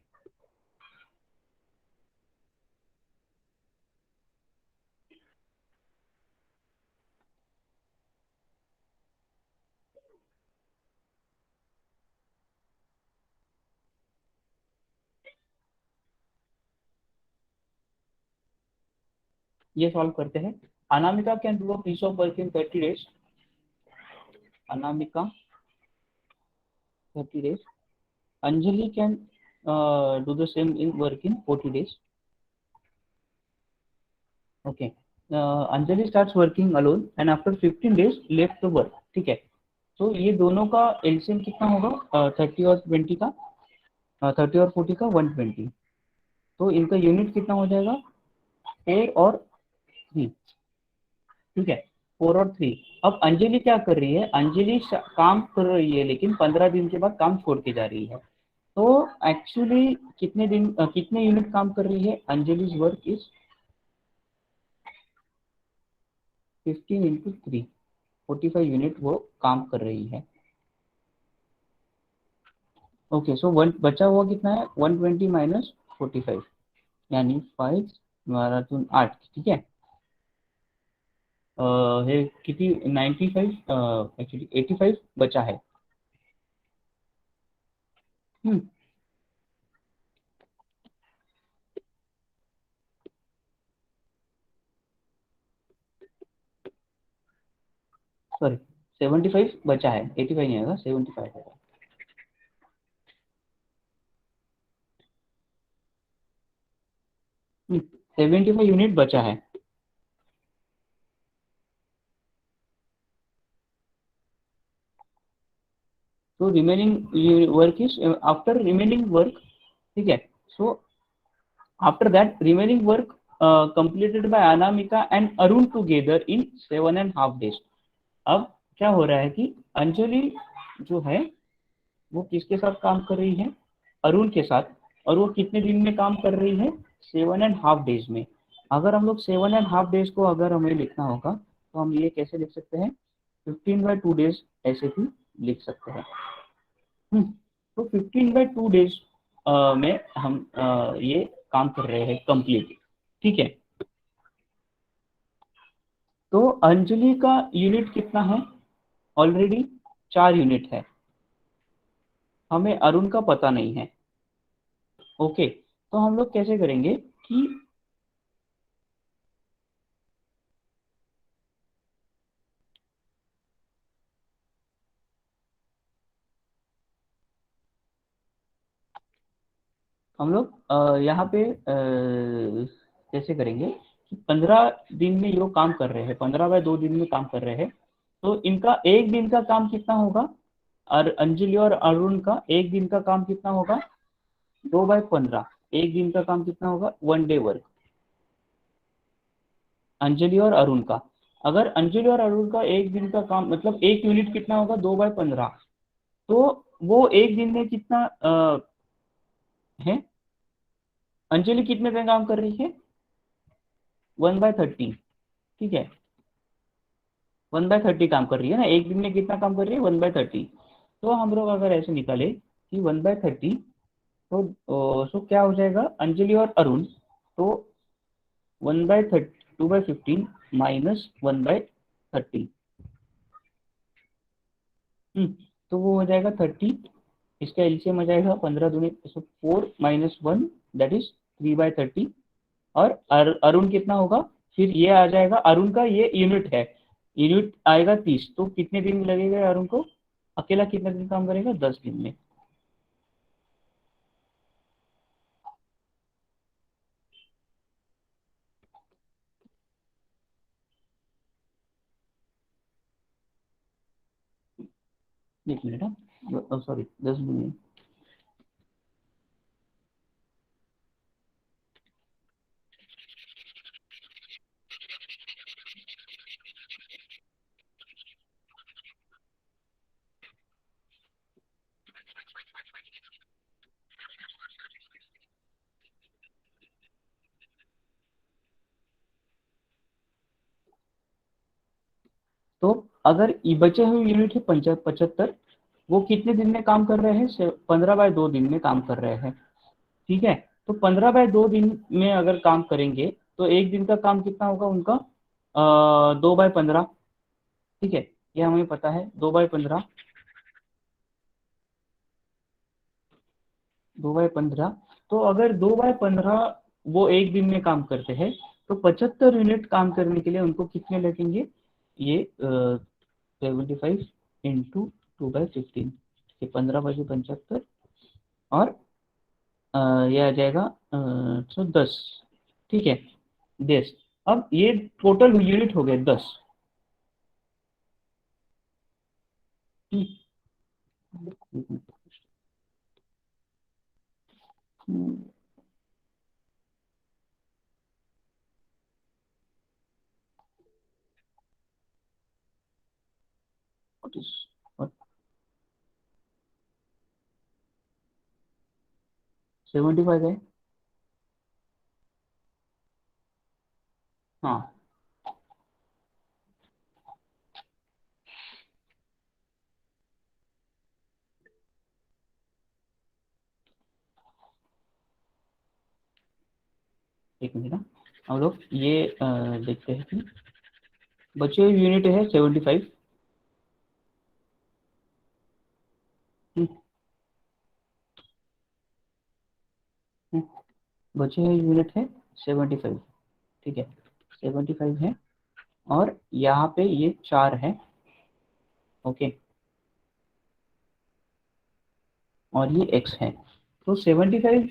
ये सॉल्व करते हैं। Anamika can do a piece of work in 30 days. Anamika 30 days. Anjali can do the same in work in 40 days. Okay, Anjali starts working alone and after 15 days left the work. ठीक है, तो ये दोनों का एलसीएम कितना होगा? 30 और 20 का, 30 और 40 का 120। तो इनका यूनिट कितना हो जाएगा? 4 और 3। ठीक है, 4 और 3। अब अंजलि क्या कर रही है? अंजलि काम कर रही है, लेकिन 15 दिन के बाद काम छोड़ के जा रही है। तो एक्चुअली कितने दिन, कितने यूनिट काम कर रही है? Anjali's work is 15 into 3, 45 unit वो काम कर रही है। ओके, सो वन बचा हुआ कितना है? 120 माइनस 45, यानी 5 12 2 8। ठीक है, है कितनी? 95, एक्चुअली 85 बचा है। हम्म, सॉरी, 75 बचा है, 85 नहीं आएगा, 75 है। 75 यूनिट बचा है। तो remaining work is after remaining work. ठीक है, so after that remaining work completed by Anamika and Arun together in 7.5 days। अब क्या हो रहा है कि अंजलि जो है वो किसके साथ काम कर रही है? अरुण के साथ, और वो कितने दिन में काम कर रही है, 7.5 डेज में। अगर हम लोग 7.5 डेज को अगर हमें लिखना होगा तो हम ये कैसे लिख सकते हैं, 15/2 डेज ऐसे भी लिख सकते हैं। तो 15/2 डेज में हम ये काम कर रहे हैं कंप्लीट। ठीक है, तो अंजलि का यूनिट कितना है, ऑलरेडी 4 यूनिट है, हमें अरुण का पता नहीं है। ओके, तो हम लोग कैसे करेंगे कि हम लोग यहाँ पे कैसे करेंगे कि 15 दिन में ये लोग काम कर रहे हैं, 15/2 दिन में काम कर रहे हैं, तो इनका एक दिन का काम कितना होगा, और अंजलि और अरुण का एक दिन का काम कितना होगा, 2/15। एक दिन का काम कितना होगा, 1 डे वर्क, अंजलि और अरुण का। अगर अंजलि और अरुण का एक दिन का काम मतलब एक यूनिट कितना होगा, 2/15, तो वो एक दिन में कितना है, अंजलि कितने पे काम कर रही है, 1/30। ठीक है, 1/30 काम कर रही है ना, एक दिन में कितना काम कर रही है, 1/30। तो हम लोग अगर ऐसे निकाले कि 1/30, तो सो क्या हो जाएगा, अंजलि और अरुण, तो 1/30, 2/15 माइनस 1/30, तो वो हो जाएगा 30। इसका एलसीएम हो जाएगा 15 दूनी 4 - 1, दैट इज 3/30। और अरुण कितना होगा, फिर ये आ जाएगा, अरुण का ये यूनिट है, यूनिट आएगा 30, तो कितने दिन लगेगा अरुण को, अकेला कितने दिन काम करेगा, 10 दिन में। एक मिनट, हाँ सॉरी, 10 दिन में। तो अगर ये बचे हुए यूनिट है 75, वो कितने दिन में काम कर रहे हैं, 15/2 दिन में काम कर रहे हैं। ठीक है, तो 15/2 दिन में अगर काम करेंगे तो एक दिन का काम कितना होगा उनका, 2/15। ठीक है, ये हमें पता है, 2/15, 2/15। तो अगर 2/15 वो एक दिन में काम करते हैं, तो 75 यूनिट काम करने के लिए उनको कितने लगेंगे, ये 75 × 2/15, ये 15/75, और ये आ जाएगा 10। ठीक है, 10। अब ये टोटल यूनिट हो गए 10। What is what 75 है, हाँ। एक मिनट ना, हम लोग ये देखते हैं कि बचे हुए यूनिट है 75। बचे हुए यूनिट है 75। ठीक है, 75 है, और यहाँ पे ये 4 है। ओके, और ये x है, तो 75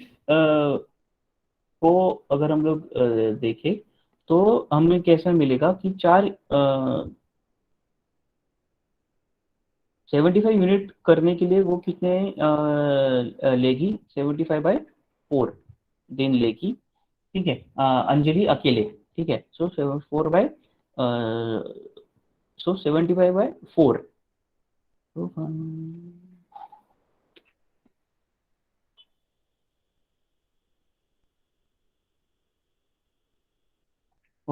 को अगर हम लोग देखें, तो हमें कैसा मिलेगा कि 75 यूनिट करने के लिए वो कितने लेगी, 75/4 दिन लेगी। ठीक है, अंजलि अकेले। ठीक है, सो 75/4, तो 75/4, तो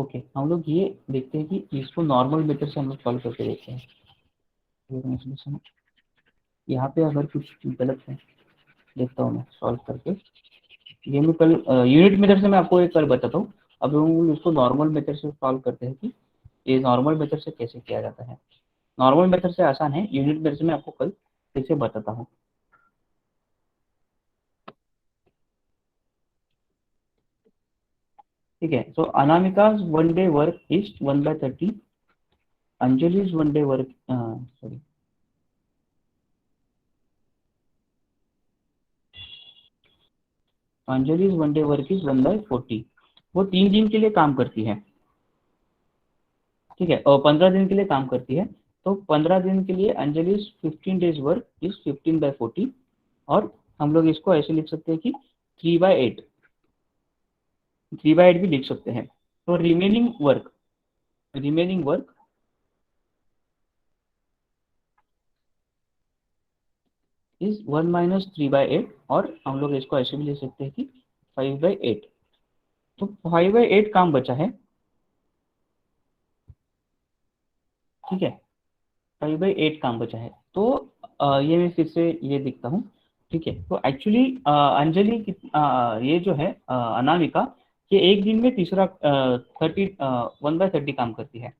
ओके, हम लोग ये देखते हैं कि इसको नॉर्मल मेथड से हम लोग सॉल्व करके देखते हैं। solution, यहाँ पे अगर कुछ गलत है देखता हूँ मैं सॉल्व करके। ये मैं कल यूनिट मेथड से मैं आपको एक कल बताता हूँ। अब हम लोग इसको नॉर्मल मेथड से सॉल्व करते हैं कि ये नॉर्मल मेथड से कैसे किया जाता है। नॉर्मल मेथड से आसान है, यूनिट मेथड से मैं आपको कल कैसे बताता हूँ। ठीक है, so Anamika's one day work is 1/30. Anjali's one day work, sorry, Anjali's one day work is 1/40. वो 3 दिन के लिए काम करती है, ठीक है, और 15 दिन के लिए काम करती है। तो 15 दिन के लिए अंजलि 15 days वर्क इज 15/40। और हम लोग इसको ऐसे लिख सकते हैं कि 3/8, 3/8 भी लिख सकते हैं। तो रिमेनिंग वर्क इज 1 माइनस 3/8। और हम लोग इसको ऐसे भी लिख सकते हैं कि 5/8। तो 5/8 काम बचा है, ठीक है, 5/8 काम बचा है। तो ये मैं फिर से ये दिखता हूँ, ठीक है। तो एक्चुअली अंजलि ये जो है अनामिका, ये एक दिन में तीसरा 1/30 काम करती है।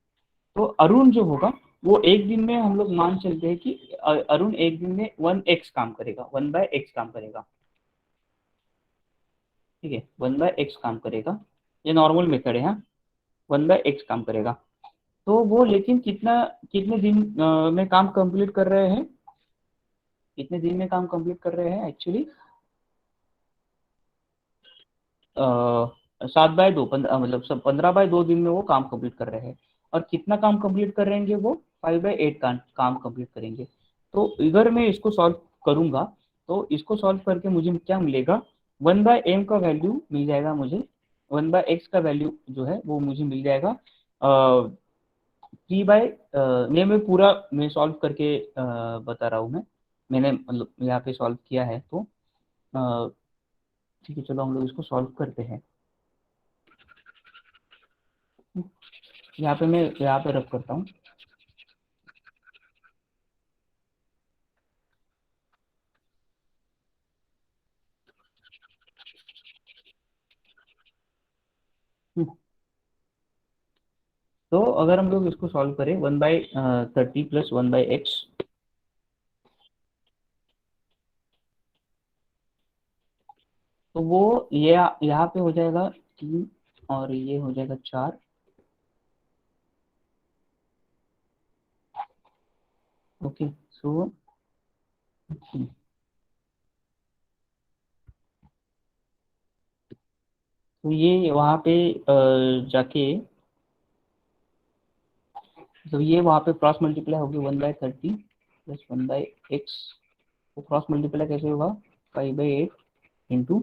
तो अरुण जो होगा वो एक दिन में हम लोग मान चलते हैं कि अरुण एक दिन में 1x काम करेगा, 1/x काम करेगा, ठीक है, 1/x काम करेगा। ये नॉर्मल मेथड है, हाँ, 1/x काम करेगा। तो वो लेकिन कितने दिन में काम कंप्लीट कर रहे हैं, कितने दिन में काम कंप्लीट कर रहे हैं एक्चुअली 7/2, मतलब सब 15/2 दिन में वो काम कंप्लीट कर रहे हैं। और कितना काम कंप्लीट कर रहेंगे वो 5/8 काम कंप्लीट करेंगे। तो अगर मैं इसको सॉल्व करूंगा तो इसको सॉल्व करके मुझे क्या मिलेगा, 1/m का वैल्यू मिल जाएगा मुझे, 1/x का वैल्यू जो है वो मुझे मिल जाएगा 3/, मैं पूरा मैं सॉल्व करके बता रहा हूँ मैं, मैंने मतलब यहाँ पे सॉल्व किया है। तो अ, ठीक है, चलो हम लोग इसको सॉल्व करते हैं। यहाँ पे मैं यहाँ पे रख करता हूँ। तो अगर हम लोग इसको सॉल्व करें 1/30 प्लस 1/x, तो वो ये यहाँ पे हो जाएगा 3 और ये हो जाएगा 4। ओके, सो तो ये वहाँ पे जाके, तो ये वहाँ पे क्रॉस मल्टीप्लाई होगी 1/30 प्लस 1/x। तो क्रॉस मल्टीप्लाई कैसे होगा, 5/8 इंटू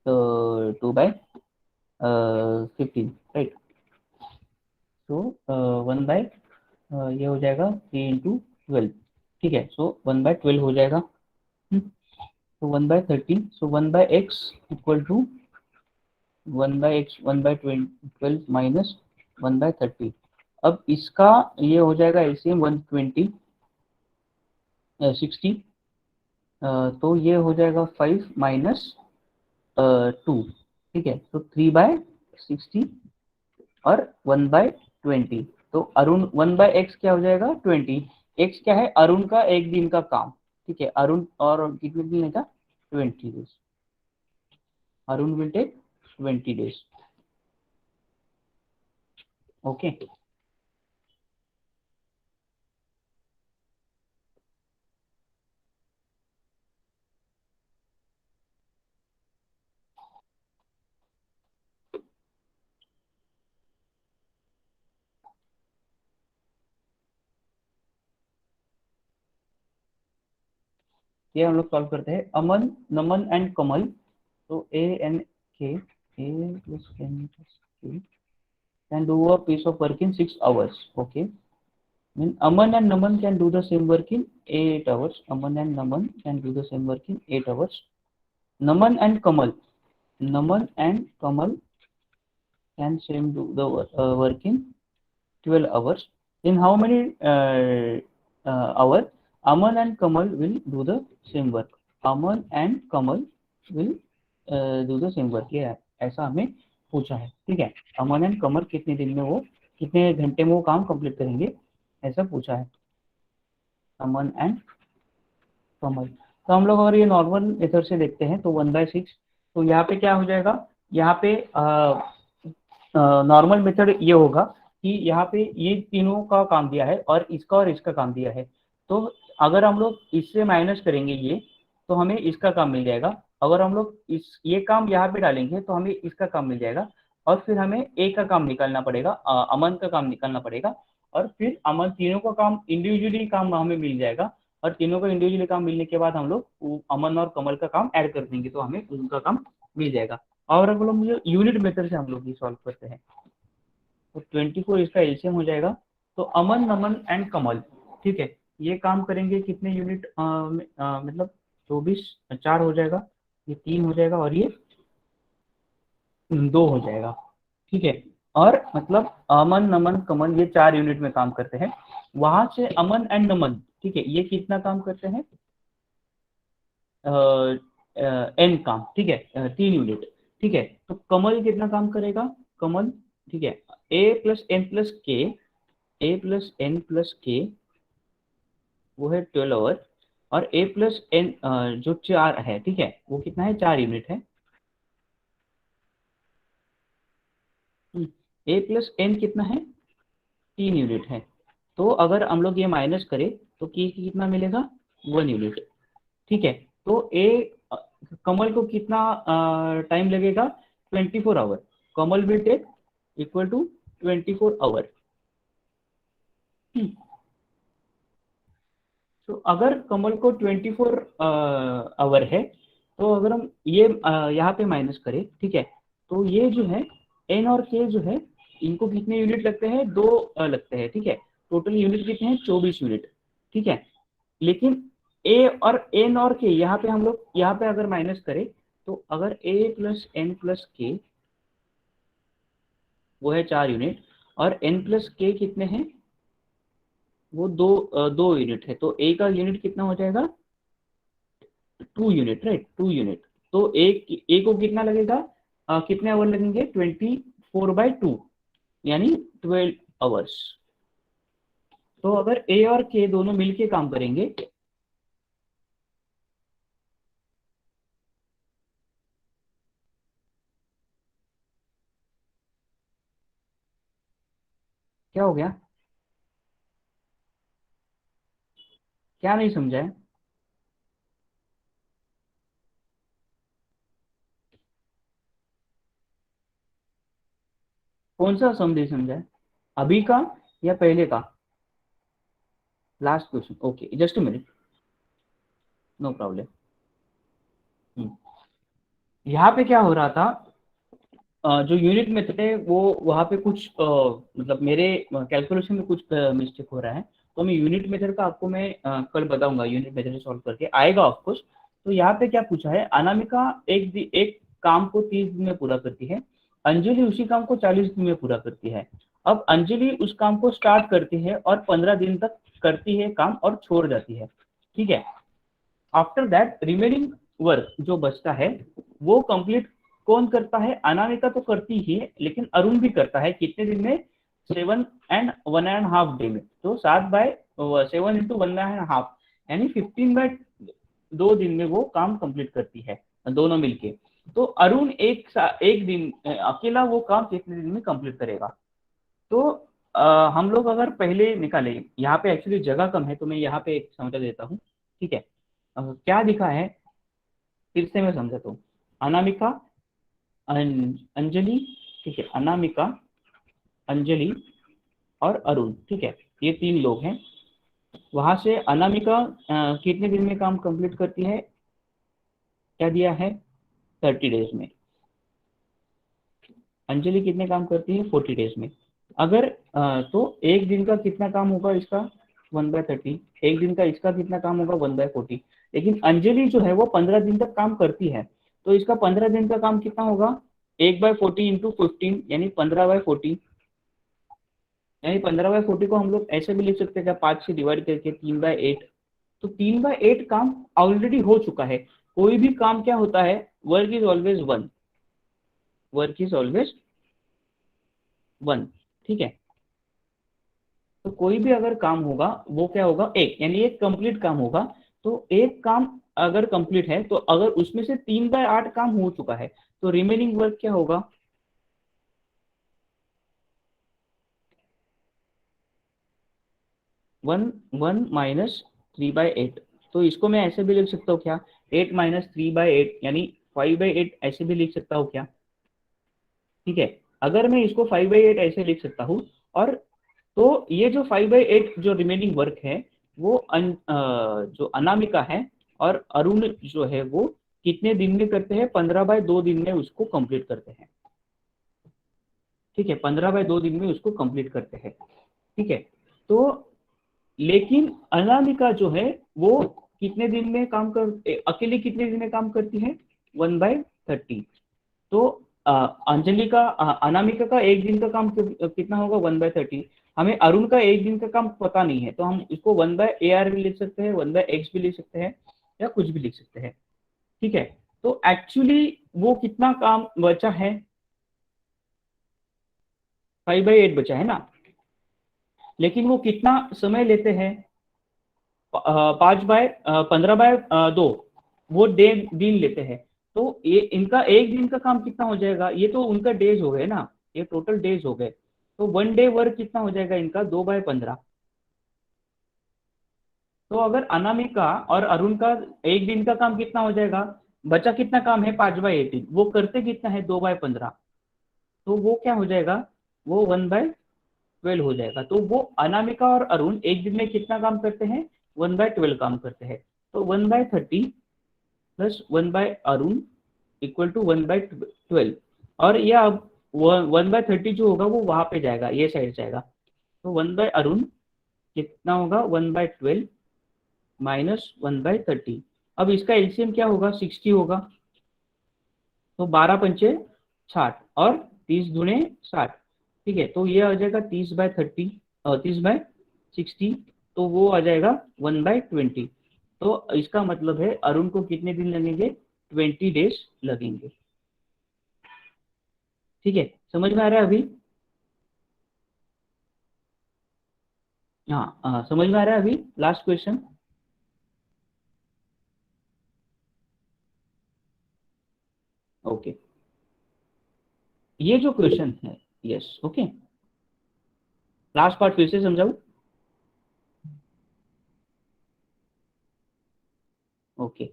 2/15, राइट। तो 1/, ये हो जाएगा 3 इंटू 12, ठीक है। सो 1/12 हो जाएगा। तो 1/30, सो 1/x equal to 1/x 1/12 minus 1/30। अब इसका ये हो जाएगा एलसीएम 60। तो ये हो जाएगा 5 माइनस 2, ठीक है। तो 3/60 और 1/20। तो अरुण 1/x क्या हो जाएगा 20। x क्या है, अरुण का एक दिन का काम, ठीक है। अरुण और कितने दिन लेगा 20 days, Arun will take 20 days. Okay, ये हम लोग सॉल्व करते हैं। अमन, नमन एंड कमल, तो ए एन के, ए प्लस एन के can do a piece of work in 6 hours. Okay. Then Aman and Naman can do the same work in 8 hours. Aman and Naman can do the same work in 8 hours. Naman and Kamal. Naman and Kamal can same do the work in 12 hours. In how many hours Aman and Kamal will do the same work? Aman and Kamal will do the same work. ये ऐसा हमें पूछा है, ठीक है। अमन and कमल कितने दिन में वो, कितने घंटे में वो काम कंप्लीट करेंगे, ऐसा पूछा है। अमन एंड कमल। तो हम लोग अगर ये नॉर्मल मेथड से देखते हैं तो 1/6, तो यहाँ पे क्या हो जाएगा, यहाँ पे नॉर्मल मेथड ये होगा कि यहाँ पे ये तीनों का काम दिया है और इसका काम दिया है। तो अगर हम लोग इससे माइनस करेंगे ये, तो हमें इसका काम मिल जाएगा। अगर हम लोग इस ये काम यहाँ पे डालेंगे तो हमें इसका काम मिल जाएगा, और फिर हमें ए का काम निकालना पड़ेगा, अमन का काम निकालना पड़ेगा, और फिर अमन तीनों का काम इंडिविजुअली काम हमें मिल जाएगा, और तीनों का इंडिविजुअली काम मिलने के बाद हम लोग अमन और कमल का काम ऐड कर देंगे तो हमें उनका काम मिल जाएगा। और अगर हम लोग यूनिट मेथड से हम लोग ये सॉल्व करते हैं तो 24 इसका एलसीएम हो जाएगा। तो अमन, नमन एंड कमल, ठीक है, ये काम करेंगे कितने यूनिट, मतलब 24, 4 हो जाएगा, ये 3 हो जाएगा, और ये 2 हो जाएगा, ठीक है। और मतलब अमन, नमन, कमल ये 4 यूनिट में काम करते हैं। वहां से अमन एंड नमन, ठीक है, ये कितना काम करते हैं, एन काम, ठीक है, 3 यूनिट, ठीक है। तो कमल कितना काम करेगा, कमल, ठीक है, ए प्लस एन प्लस के, ए प्लस एन प्लस के वो है 12 आवर, और ए प्लस एन जो 4 है, ठीक है, वो कितना है, 4 यूनिट है। ए प्लस एन कितना है, 3 यूनिट है। तो अगर हम लोग ये माइनस करें तो के कितना मिलेगा, 1 यूनिट, ठीक है। तो ए कमल को कितना टाइम लगेगा, 24 hour, Kamal will take equal to 24 hour. तो अगर कमल को 24 आवर है, तो अगर हम ये यहाँ पे माइनस करें, ठीक है, तो ये जो है एन और के जो है, इनको कितने यूनिट लगते हैं, 2 लगते हैं, ठीक है। टोटल यूनिट कितने हैं, 24 यूनिट, ठीक है। लेकिन ए और एन और के यहाँ पे हम लोग यहाँ पे अगर माइनस करें, तो अगर ए प्लस एन प्लस के वो है 4 यूनिट, और एन प्लस के कितने हैं, वो 2 यूनिट है, तो ए का यूनिट कितना हो जाएगा, 2 यूनिट, राइट, 2 यूनिट। तो ए को कितना लगेगा, कितने आवर लगेंगे, 24/2, यानी 12 आवर्स। तो अगर ए और के दोनों मिलके काम करेंगे, क्या हो गया, क्या नहीं समझा है, कौन सा समझे समझा है, अभी का या पहले का, last question, okay, just a minute, no problem. यहाँ पे क्या हो रहा था, जो यूनिट मेथड है वो वहाँ पे कुछ मतलब मेरे कैलकुलेशन में कुछ मिस्टेक हो रहा है, तो मैं यूनिट मेथड का आपको मैं कल बताऊंगा, यूनिट मेथड सॉल्व करके आएगा ऑफकोर्स। तो यहाँ पे क्या पूछा है, अनामिका एक काम को 30 दिन में पूरा करती है, अंजलि उसी काम को 40 दिन में पूरा करती है। अब अंजलि उस काम को स्टार्ट करती है और 15 दिन तक करती है काम और छोड़ जाती है, ठीक है। आफ्टर दैट रिमेनिंग वर्क जो बचता है वो कंप्लीट कौन करता है, अनामिका तो करती ही है, लेकिन अरुण भी करता है, कितने दिन में, 7 and 1.5 डे में। तो 7/7 into 1.5, यानी 15/2 दिन में वो काम कंप्लीट करती है, दोनों मिलके। तो अरुण एक दिन अकेला वो काम कितने दिन में कंप्लीट करेगा। तो हम लोग अगर पहले निकाले, यहाँ पे एक्चुअली जगह कम है तो मैं यहाँ पे समझा देता हूँ, ठीक है। क्या लिखा है, फिर से मैं समझाता हूँ। अनामिका, अंजलि, ठीक है, अनामिका, अंजलि और अरुण, ठीक है, ये 3 लोग हैं। वहां से अनामिका कितने दिन में काम कंप्लीट करती है, क्या दिया है, 30 डेज में। अंजलि कितने काम करती है, 40 डेज में। अगर तो एक दिन का कितना काम होगा इसका, 1/30, एक दिन का इसका कितना काम होगा, 1/40। लेकिन अंजलि जो है वो 15 दिन तक काम करती है, तो इसका 15 दिन का काम कितना होगा, 1/40 इंटू 15 यानी 15/40, यानी 15/40 को हम लोग ऐसे भी लिख सकते हैं क्या, 5 से डिवाइड करके 3/8। तो 3/8 काम ऑलरेडी हो चुका है। कोई भी काम क्या होता है, work is always one, work is always one, ठीक है। तो कोई भी अगर काम होगा वो क्या होगा, एक, यानी एक कंप्लीट काम होगा। तो एक काम अगर कंप्लीट है तो अगर उसमें से 3/8 काम हो चुका है तो रिमेनिंग वर्क क्या होगा, 1 तो इसको मैं ऐसे भी लिख सकता हूँ क्या, 8 - 3/8 यानी 5/8 ऐसे भी लिख सकता हूँ क्या, ठीक है। अगर मैं इसको 5/8 ऐसे लिख सकता हूँ, और तो ये जो 5/8 जो रिमेनिंग वर्क है वो जो अनामिका है और अरुण जो है वो कितने दिन में करते हैं, 15/2 दिन में उसको कंप्लीट करते हैं, ठीक है। 15/2 दिन में उसको कंप्लीट करते हैं, ठीक है। तो लेकिन अनामिका जो है वो कितने दिन में काम अकेले कितने दिन में काम करती है, 1/30। तो अंजलि का अनामिका का एक दिन का काम कितना होगा, 1/30। हमें अरुण का एक दिन का काम पता नहीं है, तो हम इसको 1/AR भी लिख सकते हैं, 1/X भी लिख सकते हैं, या कुछ भी लिख सकते हैं, ठीक है। तो एक्चुअली वो कितना काम बचा है, 5/8 बचा है ना, लेकिन वो कितना समय लेते हैं, 15/2 वो दिन लेते हैं। तो ये इनका एक दिन का काम कितना हो जाएगा, ये तो उनका डेज हो गए ना, ये टोटल डेज हो गए। तो 1 डे वर्क कितना हो जाएगा इनका, 2/15। तो अगर अनामिका और अरुण का एक दिन का काम कितना हो जाएगा, बचा कितना काम है, 5/18, वो करते कितना है, 2/15। तो वो क्या हो जाएगा, वो 1/12 हो जाएगा। तो वो अनामिका और अरुण एक दिन में कितना काम करते हैं, 1/12 काम करते हैं। तो 1/30 प्लस 1/अरुण इक्वल टू 1/12। और यह अब 1/30 जो होगा वो वहां पे जाएगा, ये साइड जाएगा। तो 1/अरुण कितना होगा, 1/12 माइनस 1/30। अब इसका एलसीएम क्या होगा, 60 होगा। तो 12×5 = 60 और 30×60, ठीक है। तो ये आ जाएगा 30/30, 30/60। तो वो आ जाएगा 1/20। तो इसका मतलब है अरुण को कितने दिन लगेंगे, 20 डेज लगेंगे, ठीक है। समझ में आ रहा है अभी, हाँ हाँ समझ में आ रहा है अभी, लास्ट क्वेश्चन। ओके, ये जो क्वेश्चन है, यस ओके, लास्ट पार्ट फिर से समझाऊं। ओके,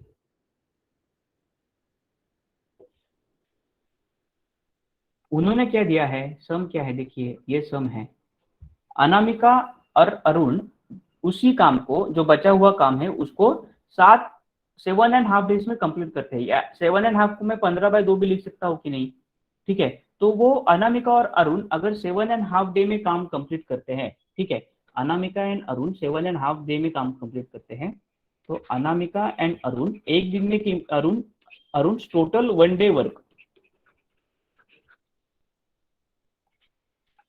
उन्होंने क्या दिया है, सम क्या है, देखिए ये सम है। अनामिका और अरुण उसी काम को, जो बचा हुआ काम है उसको 7.5 डेज में कंप्लीट करते हैं, या 7.5 को मैं 15/2 भी लिख सकता हूँ कि नहीं, ठीक है। तो वो अनामिका और अरुण अगर 7.5 डे में काम कंप्लीट करते हैं, ठीक है, अनामिका एंड अरुण 7.5 डे में काम कंप्लीट करते हैं। तो अनामिका एंड अरुण एक दिन में Arun Arun total 1 day work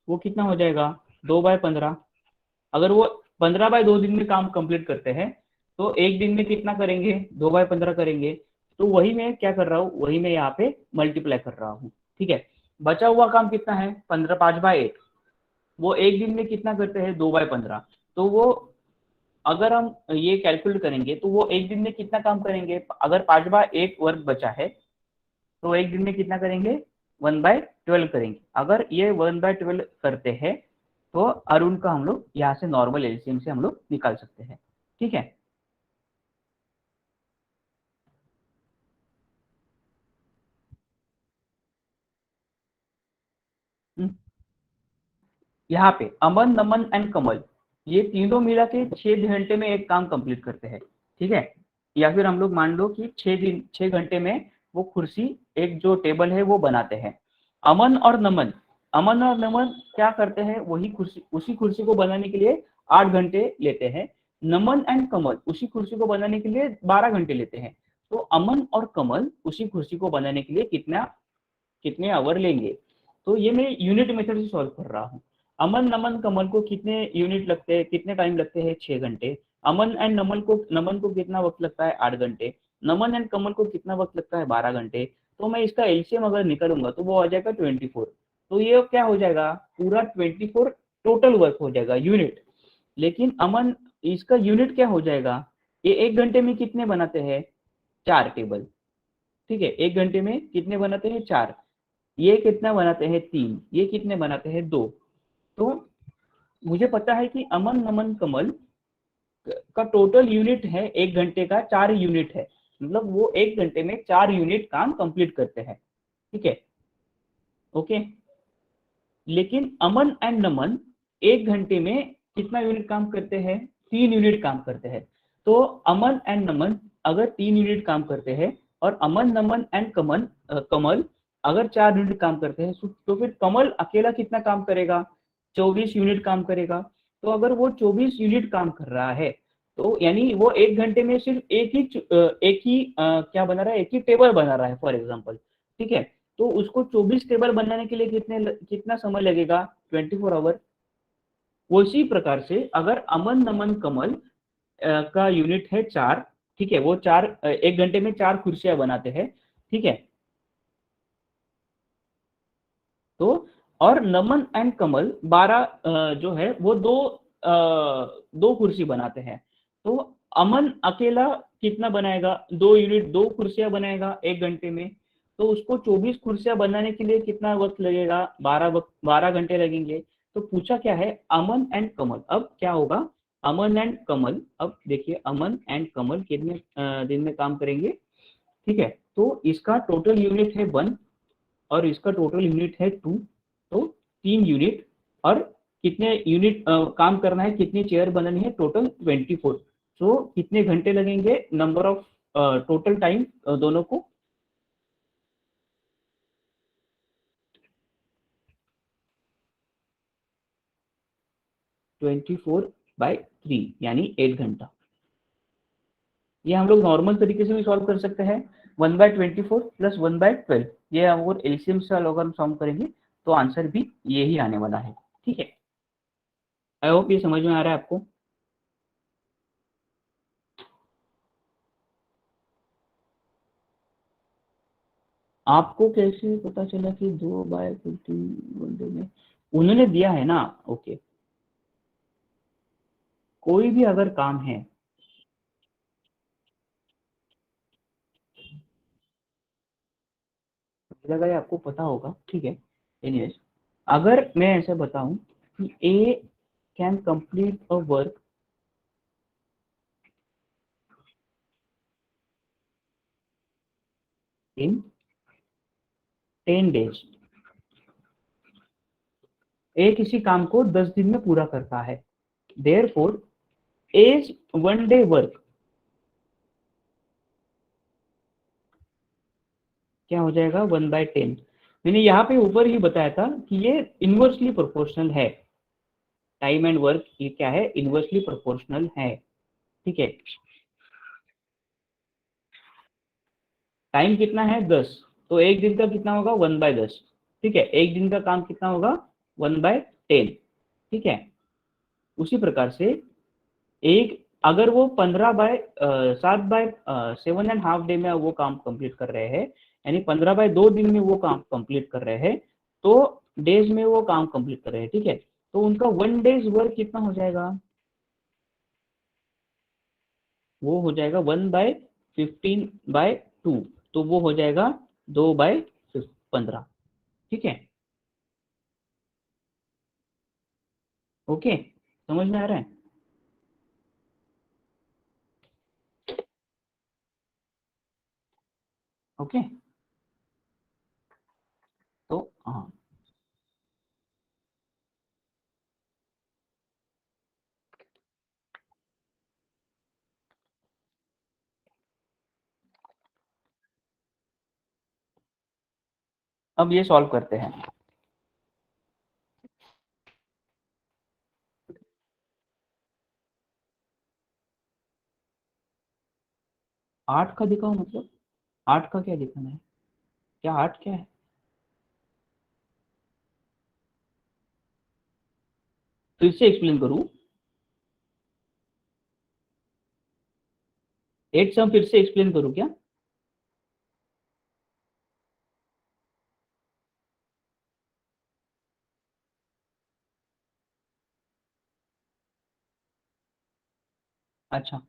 वो कितना हो जाएगा, 2/15। अगर वो 15/2 दिन में काम कंप्लीट करते हैं तो एक दिन में कितना करेंगे, 2/15 करेंगे। तो वही मैं क्या कर रहा हूँ, वही मैं यहाँ पे मल्टीप्लाई कर रहा हूँ, ठीक है। बचा हुआ काम कितना है, 5/8। वो एक दिन में कितना करते हैं, 2/15। तो वो अगर हम ये कैलकुलेट करेंगे तो वो एक दिन में कितना काम करेंगे, अगर 5/8 वर्क बचा है तो एक दिन में कितना करेंगे, 1/12 करेंगे। अगर ये 1/12 करते हैं तो अरुण का हम लोग यहाँ से नॉर्मल एलसीएम से हम लोग निकाल सकते हैं, ठीक है। हम्म, यहाँ पे अमन, नमन एंड कमल ये तीनों मिला के 6 घंटे में एक काम कंप्लीट करते हैं, ठीक है। या फिर हम लोग मान लो कि 6 घंटे में वो कुर्सी, एक जो टेबल है वो बनाते हैं। अमन और नमन, अमन और नमन क्या करते हैं, वही कुर्सी, उसी कुर्सी को बनाने के लिए 8 घंटे लेते हैं। नमन एंड कमल उसी कुर्सी को बनाने के लिए 12 घंटे लेते हैं। तो अमन और कमल उसी कुर्सी को बनाने के लिए कितना कितने आवर लेंगे। तो ये मैं यूनिट मेथड से सॉल्व कर रहा हूँ। अमन नमन कमल को कितने यूनिट लगते हैं, कितने टाइम लगते हैं, 6 घंटे। अमन एंड नमन को कितना वक्त लगता है, 8 घंटे। नमन एंड कमल को कितना वक्त लगता है, 12 घंटे। तो मैं इसका एलसीएम अगर निकालूंगा तो वो आ जाएगा 24। तो ये क्या हो जाएगा, पूरा 24 टोटल वर्क हो जाएगा यूनिट। लेकिन अमन, इसका यूनिट क्या हो जाएगा, ये 1 घंटे में कितने बनाते हैं, 4 टेबल। ठीक है, 1 घंटे में कितने बनाते हैं, 4। ये कितना बनाते हैं, 3। ये कितने बनाते हैं, 2। तो मुझे पता है कि अमन नमन कमल का टोटल यूनिट है 1 घंटे का, 4 यूनिट है। मतलब वो 1 घंटे में 4 यूनिट काम कंप्लीट करते हैं। ठीक है, ओके। लेकिन अमन एंड नमन 1 घंटे में कितना यूनिट काम करते हैं, 3 यूनिट काम करते हैं। तो अमन एंड नमन अगर 3 यूनिट काम करते हैं, और अमन नमन एंड कमल अगर 4 यूनिट काम करते हैं, तो फिर कमल अकेला कितना काम करेगा, 24 यूनिट काम करेगा। तो अगर वो 24 यूनिट काम कर रहा है, तो यानी वो 1 घंटे में सिर्फ एक ही क्या बना रहा है, एक ही टेबल बना रहा है फॉर एग्जाम्पल। ठीक है, तो उसको 24 टेबल बनाने के लिए कितना समय लगेगा, 24 आवर। उसी प्रकार से अगर अमन नमन कमल का यूनिट है 4। ठीक है, वो 1 घंटे में 4 कुर्सियां बनाते हैं। ठीक है, तो और नमन एंड कमल 12 जो है वो दो कुर्सी बनाते हैं। तो अमन अकेला कितना बनाएगा, 2 यूनिट, 2 कुर्सियां बनाएगा 1 घंटे में। तो उसको 24 कुर्सियां बनाने के लिए कितना वक्त लगेगा, 12 घंटे लगेंगे। तो पूछा क्या है, अमन एंड कमल। अब क्या होगा, अमन एंड कमल, अब देखिए अमन एंड कमल कितने दिन में काम करेंगे। ठीक है, तो इसका टोटल यूनिट है 1, और इसका टोटल यूनिट है 2। तो 3 यूनिट, और कितने यूनिट काम करना है, कितनी चेयर बनानी है, टोटल 24। तो कितने घंटे लगेंगे, नंबर ऑफ टोटल टाइम दोनों को, 24/3 यानी 8 घंटा। ये हम लोग नॉर्मल तरीके से भी सॉल्व कर सकते हैं, 1/24 प्लस 1/12। ये हम और एलसीएम से अगर हम सॉल्व करेंगे तो आंसर भी यही आने वाला है। ठीक है, आई होप ये समझ में आ रहा है आपको। आपको कैसे पता चला कि 2/15 वनडे में उन्होंने दिया है ना, ओके। कोई भी अगर काम है, मुझे लगा ये आपको पता होगा, ठीक है। एनीवेज, अगर मैं ऐसे बताऊं कि A can complete a work in 10 days, A किसी काम को 10 दिन में पूरा करता है, therefore A's 1 day work क्या हो जाएगा, 1/10। मैंने यहाँ पे ऊपर ही बताया था कि ये इनवर्सली प्रोपोर्शनल है। टाइम एंड वर्क ये क्या है, इनवर्सली प्रोपोर्शनल है। ठीक है, टाइम कितना है, 10। तो एक दिन का कितना होगा, 1/10। ठीक है, एक दिन का काम कितना होगा, 1/10। ठीक है, उसी प्रकार से एक, अगर वो 7/7 में वो काम कंप्लीट कर रहे हैं, यानी 15/2 दिन में वो काम कंप्लीट कर रहे हैं, तो डेज में वो काम कंप्लीट कर रहे हैं। ठीक है, तो उनका 1 डेज वर्क कितना हो जाएगा, वो हो जाएगा 1/15/2। तो वो हो जाएगा 2/15। ठीक है, ओके, समझ में आ रहा है। ओके, तो हाँ, अब ये सॉल्व करते हैं। 8 का दिखाओ, मतलब 8 का क्या दिखाना है, क्या 8 क्या है। फिर से एक्सप्लेन करूं? 8 सम फिर से एक्सप्लेन करूं क्या? अच्छा,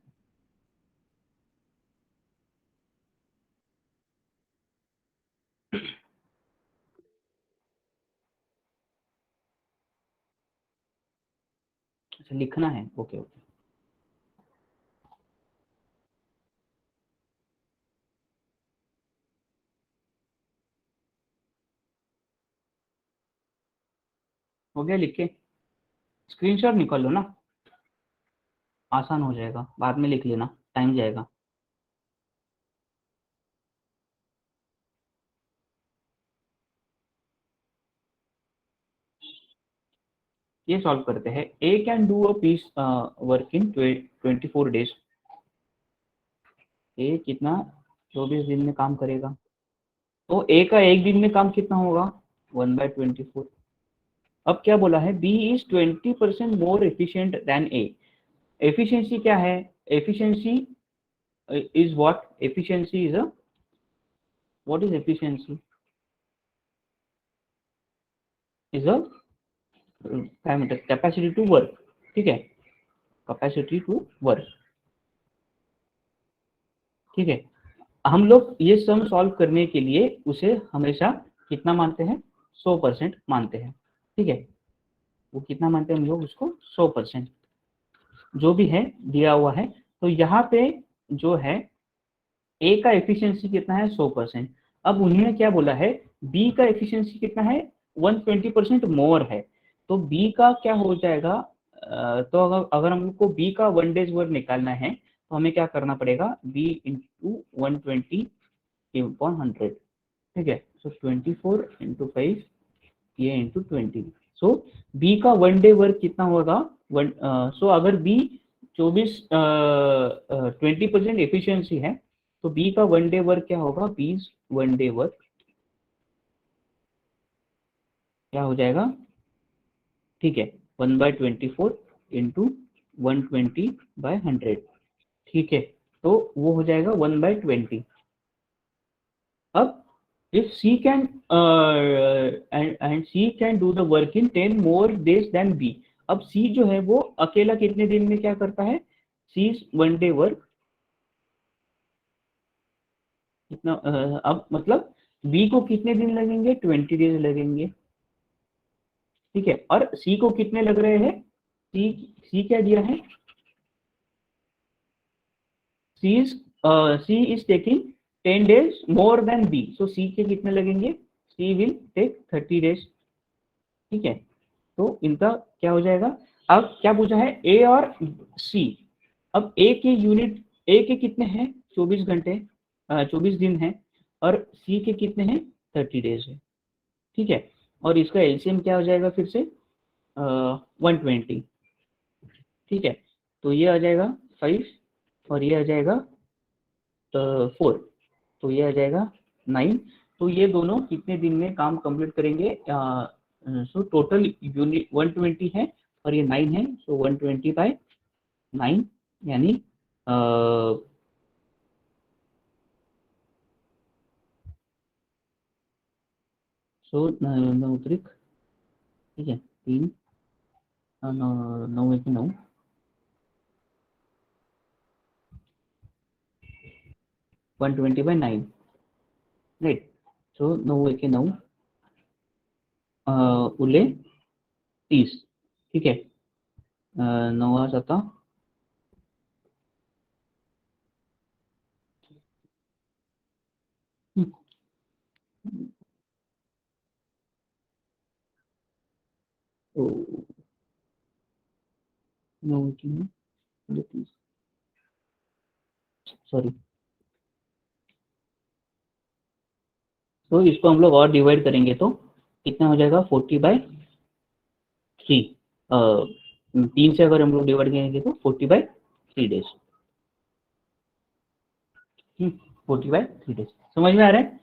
अच्छा लिखना है, ओके ओके। हो गया लिख के? स्क्रीनशॉट निकाल लो ना, आसान हो जाएगा, बाद में लिख लेना, टाइम जाएगा। ये सॉल्व करते हैं। A can do a piece work in 24 days. A कितना 24 दिन में काम करेगा? तो ए का एक दिन में काम कितना होगा? 1/24। अब क्या बोला है, B is 20% more efficient than A. Efficiency क्या है? Efficiency is what? Efficiency is a, what is efficiency? Is a parameter, capacity to work. ठीक है, कैपेसिटी टू वर्क। ठीक है, हम लोग ये सम सॉल्व करने के लिए उसे हमेशा कितना मानते हैं? 100% मानते हैं। ठीक है, वो कितना मानते हैं हम लोग उसको? 100%। जो भी है दिया हुआ है। तो यहाँ पे जो है ए का एफिशिएंसी कितना है? 100%। अब उन्होंने क्या बोला है, बी का एफिशिएंसी कितना है? 120% मोर है। तो बी का क्या हो जाएगा? तो अगर हम लोग को बी का 1 डेज वर्क निकालना है तो हमें क्या करना पड़ेगा? B into 120/100। ठीक है, सो 24/5, ये इंटू 20। सो बी का 1 डे वर्क कितना होगा? सो अगर बी 20% एफिशिएंसी है तो बी का 1 डे वर्क क्या होगा? बी 1 डे वर्क क्या हो जाएगा? ठीक है, 1/24 इंटू 120/100। ठीक है, तो वो हो जाएगा 1/20। अब if C can and C can do the work in 10 more days than B। अब C जो है वो अकेला कितने दिन में क्या करता है? C 1 डे वर्क कितना, अब मतलब B को कितने दिन लगेंगे? 20 डेज लगेंगे। ठीक है, और C को कितने लग रहे हैं? C, C क्या दिया है? C is C is taking 10 days more than B, so C के कितने लगेंगे? C will take 30 days। ठीक है, तो इनका क्या हो जाएगा? अब क्या पूछा है? ए और सी। अब ए के यूनिट, ए के कितने हैं? 24 घंटे, 24 दिन है, और सी के कितने हैं? 30 डेज है। ठीक है, और इसका एलसीएम क्या हो जाएगा फिर से? 120। ठीक है, तो ये आ जाएगा 5, और ये आ जाएगा 4, तो ये आ जाएगा 9। तो ये दोनों कितने दिन में काम कंप्लीट करेंगे? सो टोटल यूनिट 120 है और ये 9 है, सो 120/9, यानी सो 9 ठीक है, 3, 9 120/9, राइट। सो 9 उले 30। ठीक है, 9 7, तो 9 सॉरी। तो इसको हम लोग और डिवाइड करेंगे तो कितना हो जाएगा? 40/3। 3 से अगर हम लोग डिवाइड करेंगे तो 40/3 डेज। 40/3 डेज, समझ में आ रहा है?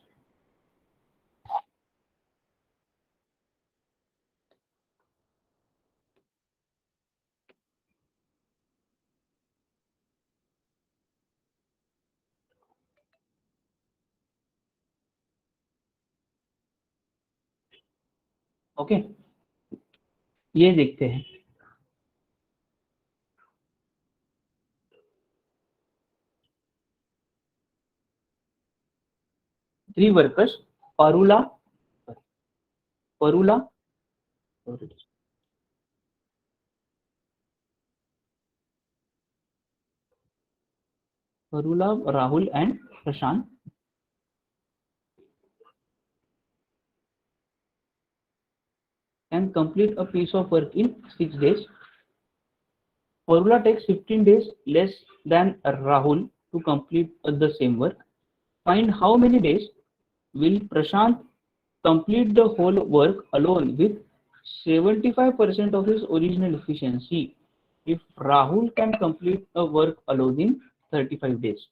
ओके, ये देखते हैं। 3 workers, Parula, Parula, Parula, Rahul and Prashant and complete a piece of work in 6 days. Parula takes 15 days less than Rahul to complete the same work. Find how many days will Prashant complete the whole work alone with 75% of his original efficiency if Rahul can complete a work alone in 35 days.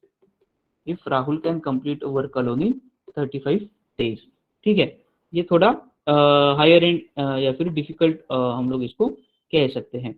If Rahul can complete a work alone in 35 days. ठीक है, ये थोड़ा higher and या फिर difficult हम लोग इसको कह सकते हैं।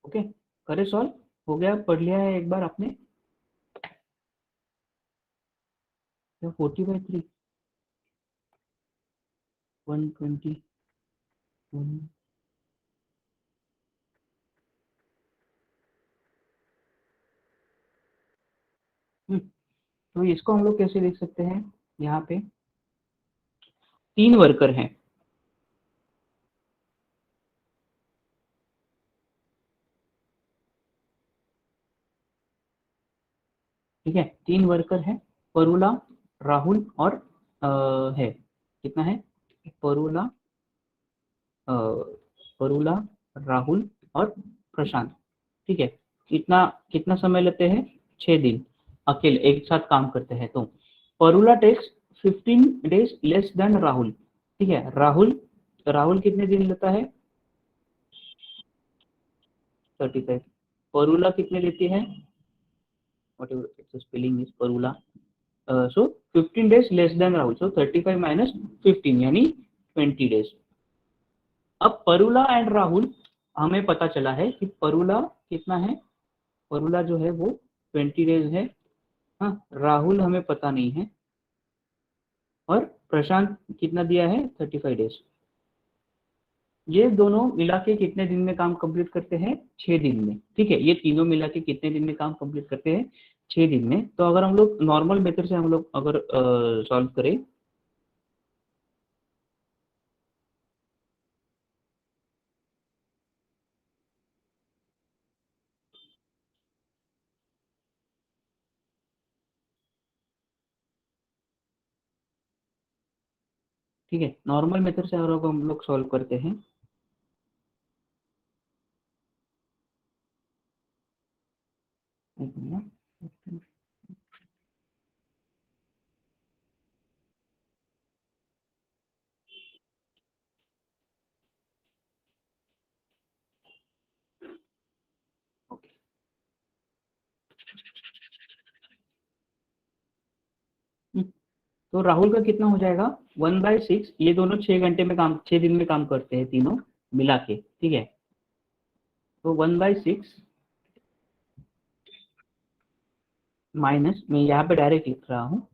ओके, करे सॉल्व हो गया, पढ़ लिया है एक बार आपने? 40/3, 120, तो इसको हम लोग कैसे देख सकते हैं? यहाँ पे 3 वर्कर हैं, ठीक है, 3 वर्कर हैं, परुला, राहुल और है, कितना है? परुला, परुला, राहुल और प्रशांत, ठीक है। कितना कितना समय लेते हैं? 6 दिन अकेले एक साथ काम करते हैं। तो Parula takes 15 days less than Rahul, ठीक है। राहुल राहुल कितने दिन लेता है? 35। परुला कितने लेती है? whatever the spelling is, परुला, so 15 days less than Rahul, so 35 minus 15 यानी 20 days। अब परुला एंड राहुल हमें पता चला है कि परुला कितना है, परुला जो है वो 20 डेज है, हाँ। राहुल हमें पता नहीं है, और प्रशांत कितना दिया है? 35 डेज। ये दोनों मिला के कितने दिन में काम कंप्लीट करते हैं? 6 दिन में, ठीक है। ये तीनों मिला के कितने दिन में काम कंप्लीट करते हैं? 6 दिन में। तो अगर हम लोग नॉर्मल मेथड से हम लोग अगर सॉल्व करें, ठीक है, नॉर्मल मेथड से अगर हम लोग सॉल्व करते हैं, तो राहुल का कितना हो जाएगा? 1/6। ये दोनों 6 घंटे में काम, 6 दिन में काम करते हैं तीनों मिला के, ठीक है। तो 1/6 माइनस, मैं यहाँ पे डायरेक्ट लिख रहा हूँ,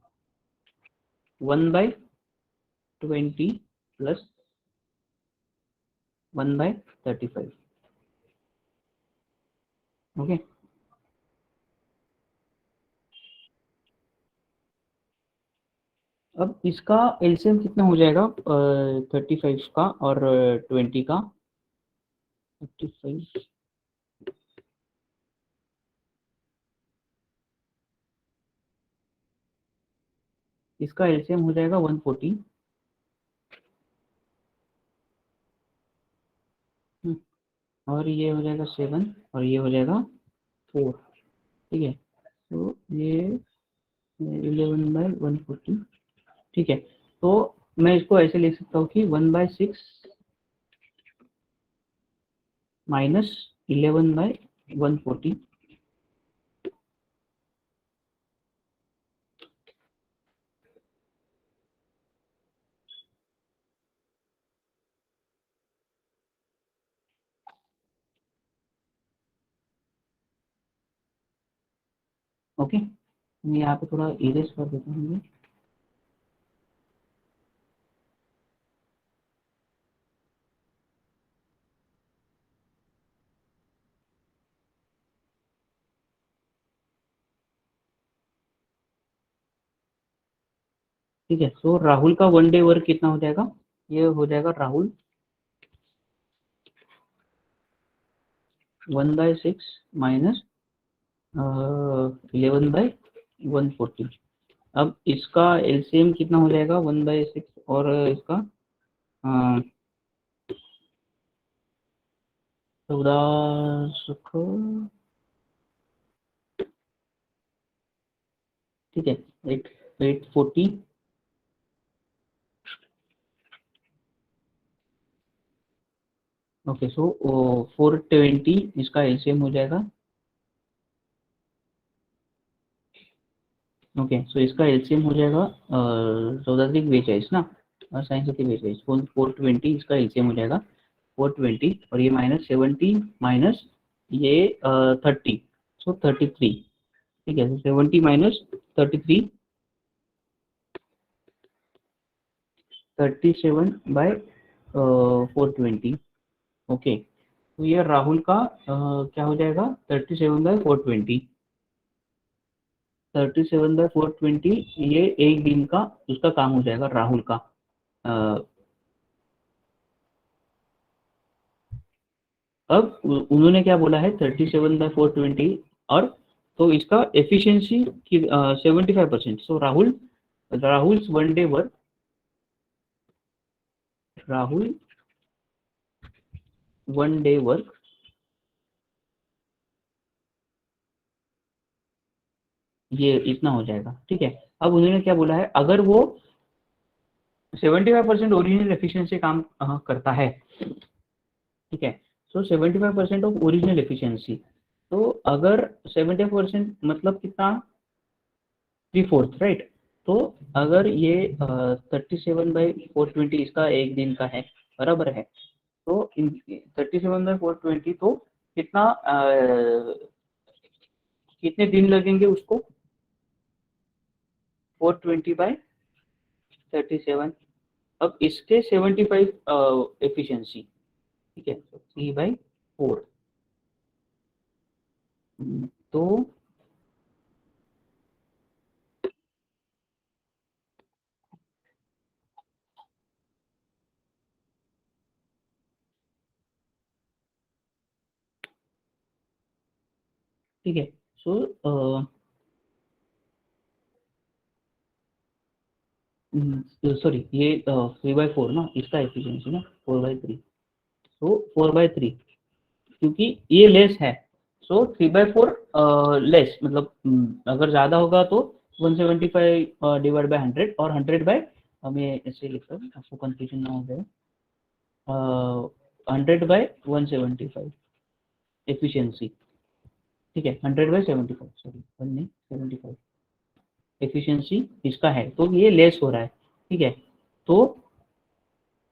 1/20 प्लस 1/35, ओके। अब इसका एलसीएम कितना हो जाएगा? 35 का और 20 का, 35, इसका एलसीएम हो जाएगा 140, और ये हो जाएगा 7, और ये हो जाएगा 4, ठीक है। तो ये 11/140, ठीक है। तो मैं इसको ऐसे लिख सकता हूँ कि 1/6 माइनस 11/140। ओके, मैं यहाँ पे थोड़ा इरेज कर देता हूँ। ठीक है, तो राहुल का 1 डे वर्क कितना हो जाएगा? ये हो जाएगा राहुल 1/6 माइनस 11/140। अब इसका एलसीएम कितना हो जाएगा? 1/6 और इसका 14, ठीक है, 840। ओके, सो 420 इसका एलसीएम हो जाएगा। ओके, सो इसका एलसीएम हो जाएगा 14×42 ना, और साइन से 42, 420 इसका एलसीएम हो जाएगा 420, और ये -70 माइनस ये 30, सो 33। ठीक है, 70 माइनस 33, 37/420। ओके, तो ये राहुल का क्या हो जाएगा? 37/420। 37/420 ये एक दिन का उसका काम हो जाएगा राहुल का। अब उन्होंने क्या बोला है? 37/420, और तो इसका एफिशिएंसी की 75%। So Rahul 1 day work, Rahul 1 day work ये इतना हो जाएगा। ठीक है, अब उन्होंने क्या बोला है? अगर वो 75% ओरिजिनल एफिशिएंसी काम करता है, ठीक है, सो 75% ऑफ ओरिजिनल एफिशिएंसी, तो अगर 75% मतलब कितना? 3/4, राइट? तो अगर ये 37/420 इसका एक दिन का है, बराबर है, तो 37/420, तो कितना कितने दिन लगेंगे उसको? 420/37। अब इसके 75 एफिशिएंसी, ठीक है, 3/4। तो ठीक है, सो सॉरी, ये 3/4 ना इसका एफिशिएंसी ना, 4/3, तो 4/3, क्योंकि ये लेस है, सो 3/4 लेस, मतलब अगर ज्यादा होगा तो 175 डिवाइड बाय 100, और 100 बाय, हमें ऐसे लिखकर आपको कंफ्यूजन ना हो जाए, 100/175 एफिशिएंसी। ठीक है, 100/75, सॉरी 175 एफिशिएंसी इसका है, तो ये लेस हो रहा है। ठीक है, तो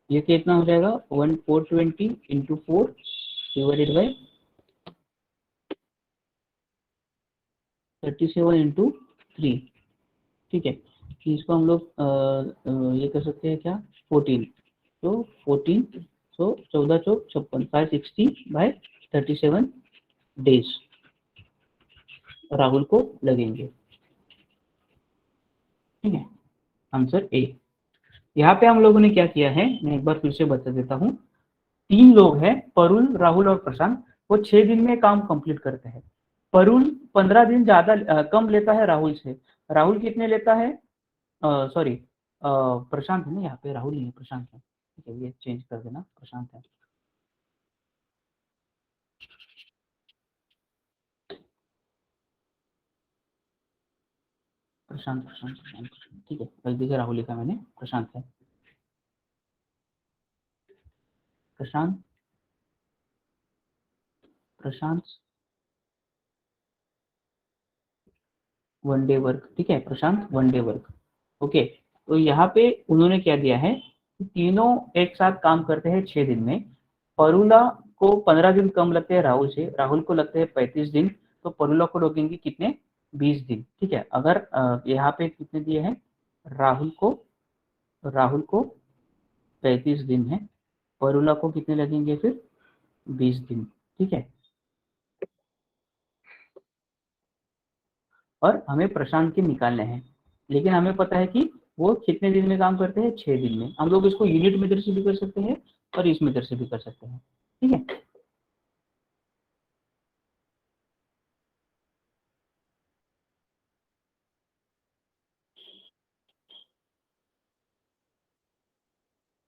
ये कितना हो जाएगा? 1420 इंटू 4 डिवाइडेड बाई 37 इंटू 3। ठीक है, कि इसको हम लोग ये कर सकते हैं क्या? 14, तो 14, तो 14×4 = 56, 560/37 डेज राहुल को लगेंगे। ठीक है, आंसर ए। यहाँ पे हम लोगों ने क्या किया है, मैं एक बार फिर से बता देता हूँ। 3 लोग हैं, परुल, राहुल और प्रशांत। वो 6 दिन में काम कंप्लीट करते हैं। परुल 15 दिन ज्यादा कम लेता है राहुल से। राहुल कितने लेता है? सॉरी, प्रशांत है ना यहाँ पे, राहुल नहीं है, प्रशांत है। ठीक है, ये चेंज कर देना, प्रशांत है। प्रशांत प्रशांत प्रशांत, ठीक है, गलती से राहुल लिखा मैंने, प्रशांत है। प्रशांत प्रशांत वन डे वर्क, ठीक है, प्रशांत वन डे वर्क। ओके, तो यहाँ पे उन्होंने क्या दिया है कि तीनों एक साथ काम करते हैं 6 दिन में। परुला को 15 दिन कम लगते हैं राहुल से, राहुल को लगते हैं 35 दिन, तो परुला को लगेंगे कितने, 20 दिन। ठीक है, अगर यहाँ पे कितने दिए हैं, राहुल को राहुल को 35 दिन है, परुला को कितने लगेंगे फिर, 20 दिन। ठीक है, और हमें प्रशांत के निकालने हैं, लेकिन हमें पता है कि वो कितने दिन में काम करते हैं, 6 दिन में। हम लोग इसको यूनिट मेथड से भी कर सकते हैं और इस मेथड से भी कर सकते हैं। ठीक है,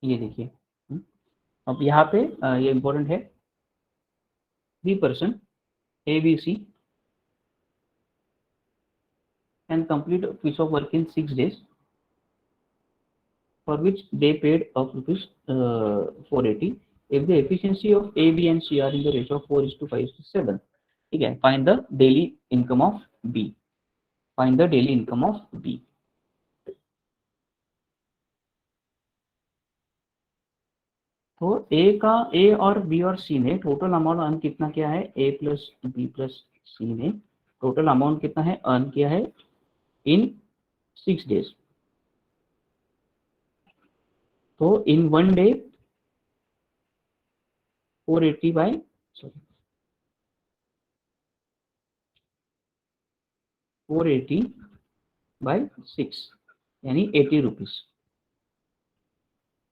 ये देखिए। अब यहाँ पे ये इंपॉर्टेंट है, 3% ABC can complete a piece of work in 6 days for which they paid of rupees 480 if the efficiency of A, B and C are in the ratio of 4:5:7। ठीक है, find the daily income of B, find the daily income of B। तो ए और B और सी ने total amount earn कितना किया है, ए plus B plus सी ने टोटल अमाउंट कितना है अर्न किया है इन 6 डेज। तो इन 1 डे 480 बाई, सॉरी, 480/6 यानी 80 रुपीज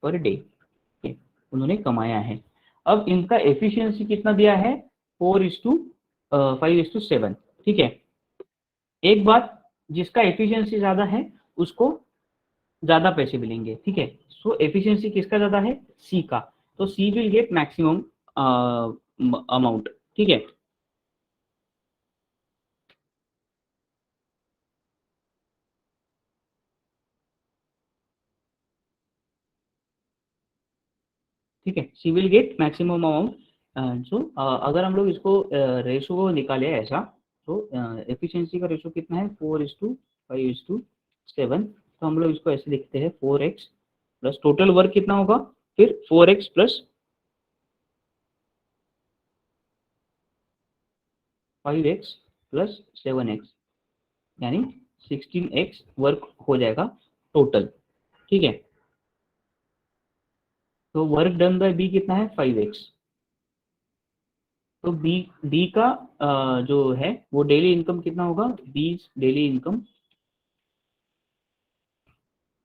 पर डे उन्होंने कमाया है। अब इनका एफिशिएंसी कितना दिया है, 4:5:7। ठीक है, एक बात, जिसका एफिशिएंसी ज्यादा है उसको ज्यादा पैसे मिलेंगे। ठीक है, सो एफिशिएंसी किसका ज्यादा है, सी का, तो सी विल गेट मैक्सिमम अमाउंट। ठीक है, ठीक है, सी विल गेट मैक्सिमम अमाउंट। सो अगर हम लोग इसको रेशो को निकाले ऐसा, तो एफिशिएंसी का रेशो कितना है, 4:5:7। तो हम लोग इसको ऐसे लिखते हैं, 4x प्लस टोटल वर्क कितना होगा, फिर 4x plus 5x plus 7x यानी 16x वर्क हो जाएगा टोटल। ठीक है, तो वर्क डन बाय बी कितना है, 5x। तो बी बी का जो है वो डेली इनकम कितना होगा, बी डेली इनकम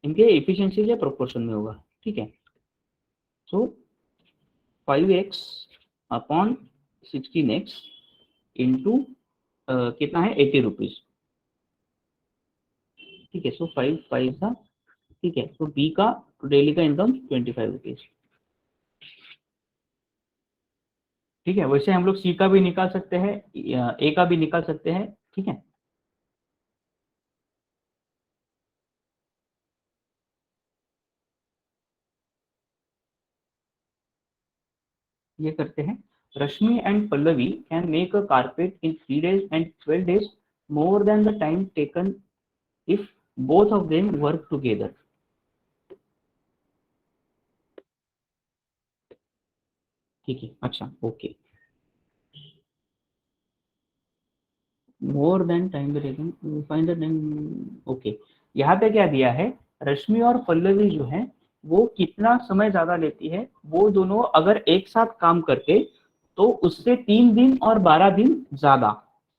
इनके एफिशिएंसी के प्रोपोर्शन में होगा। ठीक है, सो 5x अपॉन 16x इंटू कितना है, 80 रुपीज। ठीक है, सो 5 5 था। ठीक है, तो बी का डेली का इनकम 25 रुपीज। ठीक है, वैसे हम लोग सी का भी निकाल सकते हैं, ए का भी निकाल सकते हैं। ठीक है, ये करते हैं। Rashmi and Pallavi can make a carpet in 3 days and 12 days more than the time taken if both of them work together. ठीक है, अच्छा, okay, more than time taken find the time. Okay, यहाँ पे क्या दिया है, रश्मि और पल्लवी जो है वो कितना समय ज्यादा लेती है, वो दोनों अगर एक साथ काम करते तो उससे 3 दिन और 12 दिन ज्यादा।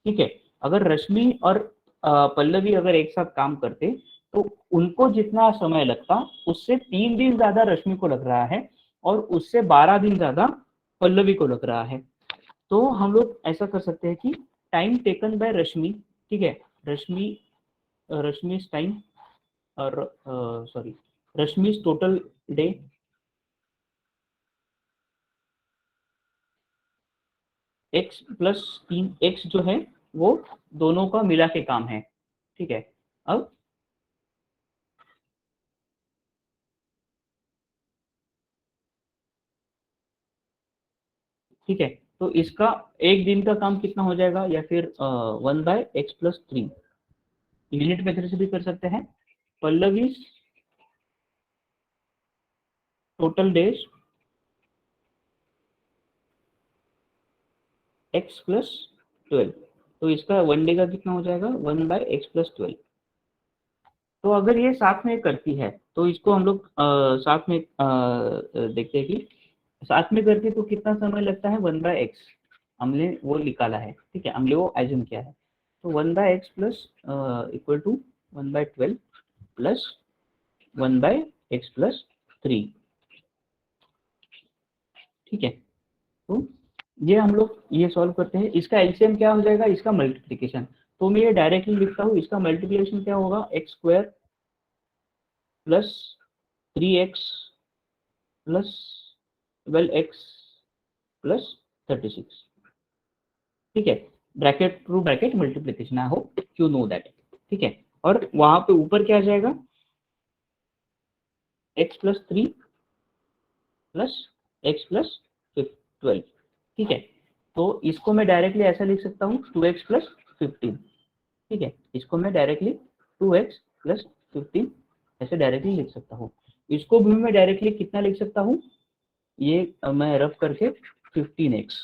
ठीक है, अगर रश्मि और पल्लवी अगर एक साथ काम करते तो उनको जितना समय लगता उससे 3 दिन ज्यादा रश्मि को लग रहा है और उससे 12 दिन ज्यादा पल्लवी को लग रहा है। तो हम लोग ऐसा कर सकते हैं कि टाइम टेकन बाय रश्मि, ठीक है, रश्मि रश्मि टाइम और sorry Rashmi total day x plus 3x जो है वो दोनों का मिला के काम है। ठीक है, अब ठीक है, तो इसका एक दिन का काम कितना हो जाएगा, या फिर 1/x+3, यूनिट मेथड से भी कर सकते हैं। पल्लवी टोटल डेज x+12, तो इसका 1 डे का कितना हो जाएगा, 1/x+12। तो अगर ये साथ में करती है तो इसको हम लोग साथ में देखते हैं कि साथ में करके तो कितना समय लगता है, 1/x हमने वो निकाला है, ठीक है, हमने वो एज्यूम किया है। तो 1/x plus equal to 1/12 plus 1/x+3, ठीक है। तो ये हम लोग ये सॉल्व करते हैं, इसका एलसीएम क्या हो जाएगा, इसका मल्टीप्लीकेशन। तो मैं ये डायरेक्टली लिखता हूँ, इसका मल्टीप्लीकेशन क्या होगा, x² plus 3x plus 12x plus 36, ठीक है। Bracket through bracket multiplication, I hope you know that, ठीक है। और वहां पे ऊपर क्या आ जाएगा, x+3 प्लस x+12, ठीक है। तो इसको मैं डायरेक्टली ऐसा लिख सकता हूँ 2x+15, ठीक है। इसको मैं डायरेक्टली 2x+15 ऐसे डायरेक्टली लिख सकता हूँ। इसको भी मैं डायरेक्टली कितना लिख सकता हूँ, ये मैं रफ करके 15x,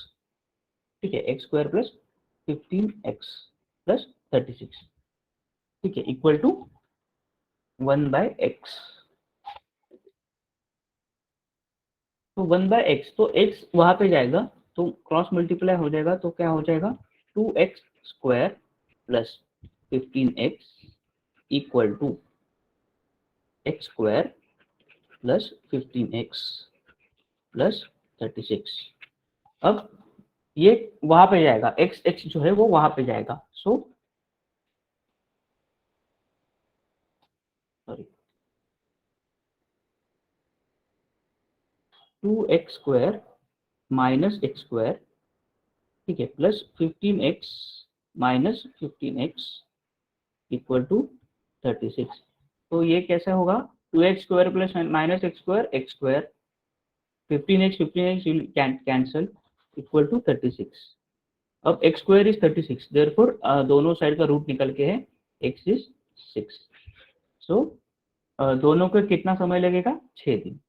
ठीक है, x² प्लस 15x प्लस 36, ठीक है, इक्वल टू 1/x। तो 1/x, तो x वहां पे जाएगा तो क्रॉस मल्टीप्लाई हो जाएगा, तो क्या हो जाएगा, 2x² plus 15x equal to x² plus 15x plus 36। अब ये वहां पे जाएगा, x जो है वो वहां पे जाएगा, so sorry 2x² minus x², ठीक है, plus 15x minus 15x equal to 36। तो ये कैसे होगा, 2x² plus minus x² 15x will cancel equal to 36। अब x² इज 36, देयरफॉर दोनों साइड का रूट निकल के है x इज 6। सो दोनों को कितना समय लगेगा, 6 दिन,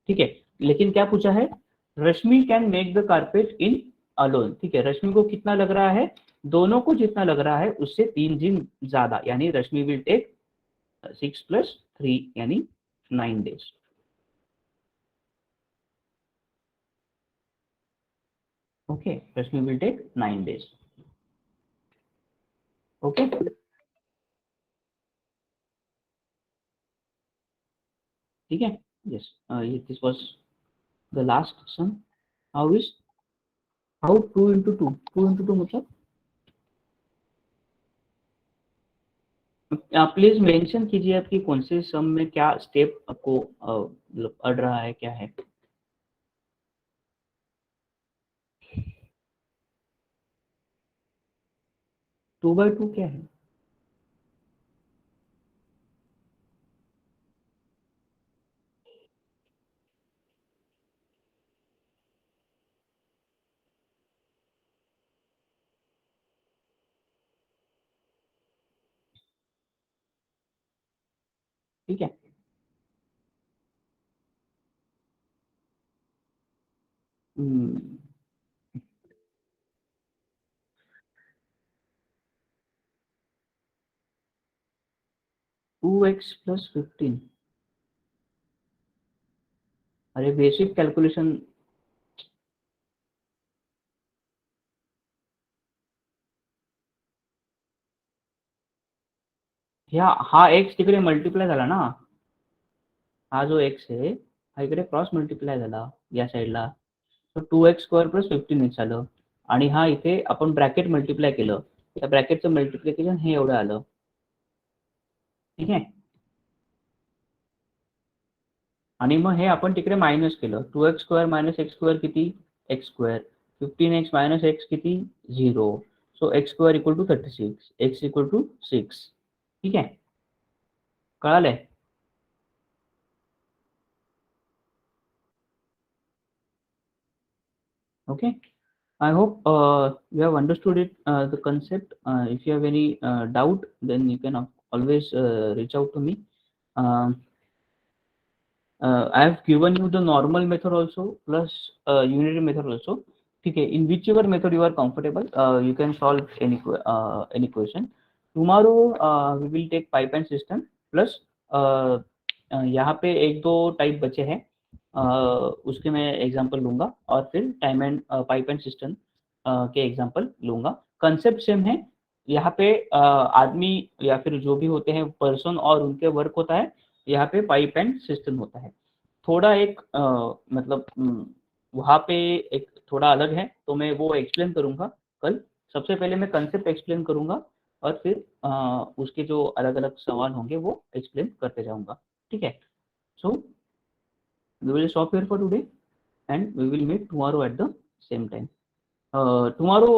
ठीक है। लेकिन क्या पूछा है, Rashmi can make the carpet in alone, ठीक है। रश्मि को कितना लग रहा है, दोनों को जितना लग रहा है उससे 3 दिन ज्यादा, यानी रश्मि विल टेक 6+3 यानी 9 days। Okay, Rashmi will take 9 days। Okay, ठीक है। Yes, this was the last sum. How is, how 2 into 2, 2 into 2 मतलब, प्लीज मेंशन कीजिए आपकी कौन से सम में क्या स्टेप आपको मतलब अड़ रहा है, क्या है। 2/2 क्या है, ठीक है। 2x+15, अरे बेसिक कैलकुलेशन, हा एक्स तिकडे मल्टिप्लाय झाला ना, हा जो एक्स आहे हा इकडे क्रॉस मल्टिप्लाय झाला या साईडला, तो 2x² प्लस 15x आलं, आणि हा इथे आपण ब्रॅकेट मल्टिप्लाय केलं, त्या ब्रॅकेटचं मल्टिप्लिकेशन हे एवढं आलं, ठीक आहे। आणि मग हे आपण तिकडे मायनस केलं, 2x² मायनस x² किती, x², 15x मायनस x किती, 0, so x² equal to 36, x equal to 6, ठीक आहे, कळालंय। Okay, I hope you have understood it, the concept. If you have any doubt, then you can always reach out to me. Um, I have given you the normal method also plus unary method also. Okay, in whichever method you are comfortable, you can solve any question. Tomorrow we will take pipe and system plus यहाँ पे एक दो type बचे हैं, उसके मैं example लूंगा और फिर time and pipe and system के एग्जांपल लूंगा. कंसेप्ट सेम है. यहाँ पे आदमी या फिर जो भी होते हैं पर्सन और उनके वर्क होता है, यहाँ पे पाइप एंड सिस्टम होता है. थोड़ा एक मतलब वहाँ पे एक थोड़ा अलग है, तो मैं वो एक्सप्लेन करूंगा कल. सबसे पहले मैं कंसेप्ट एक्सप्लेन करूंगा और फिर उसके जो अलग अलग सवाल होंगे वो एक्सप्लेन करते जाऊंगा. ठीक है. So we will stop here for today and we will meet tomorrow at the same time. Tomorrow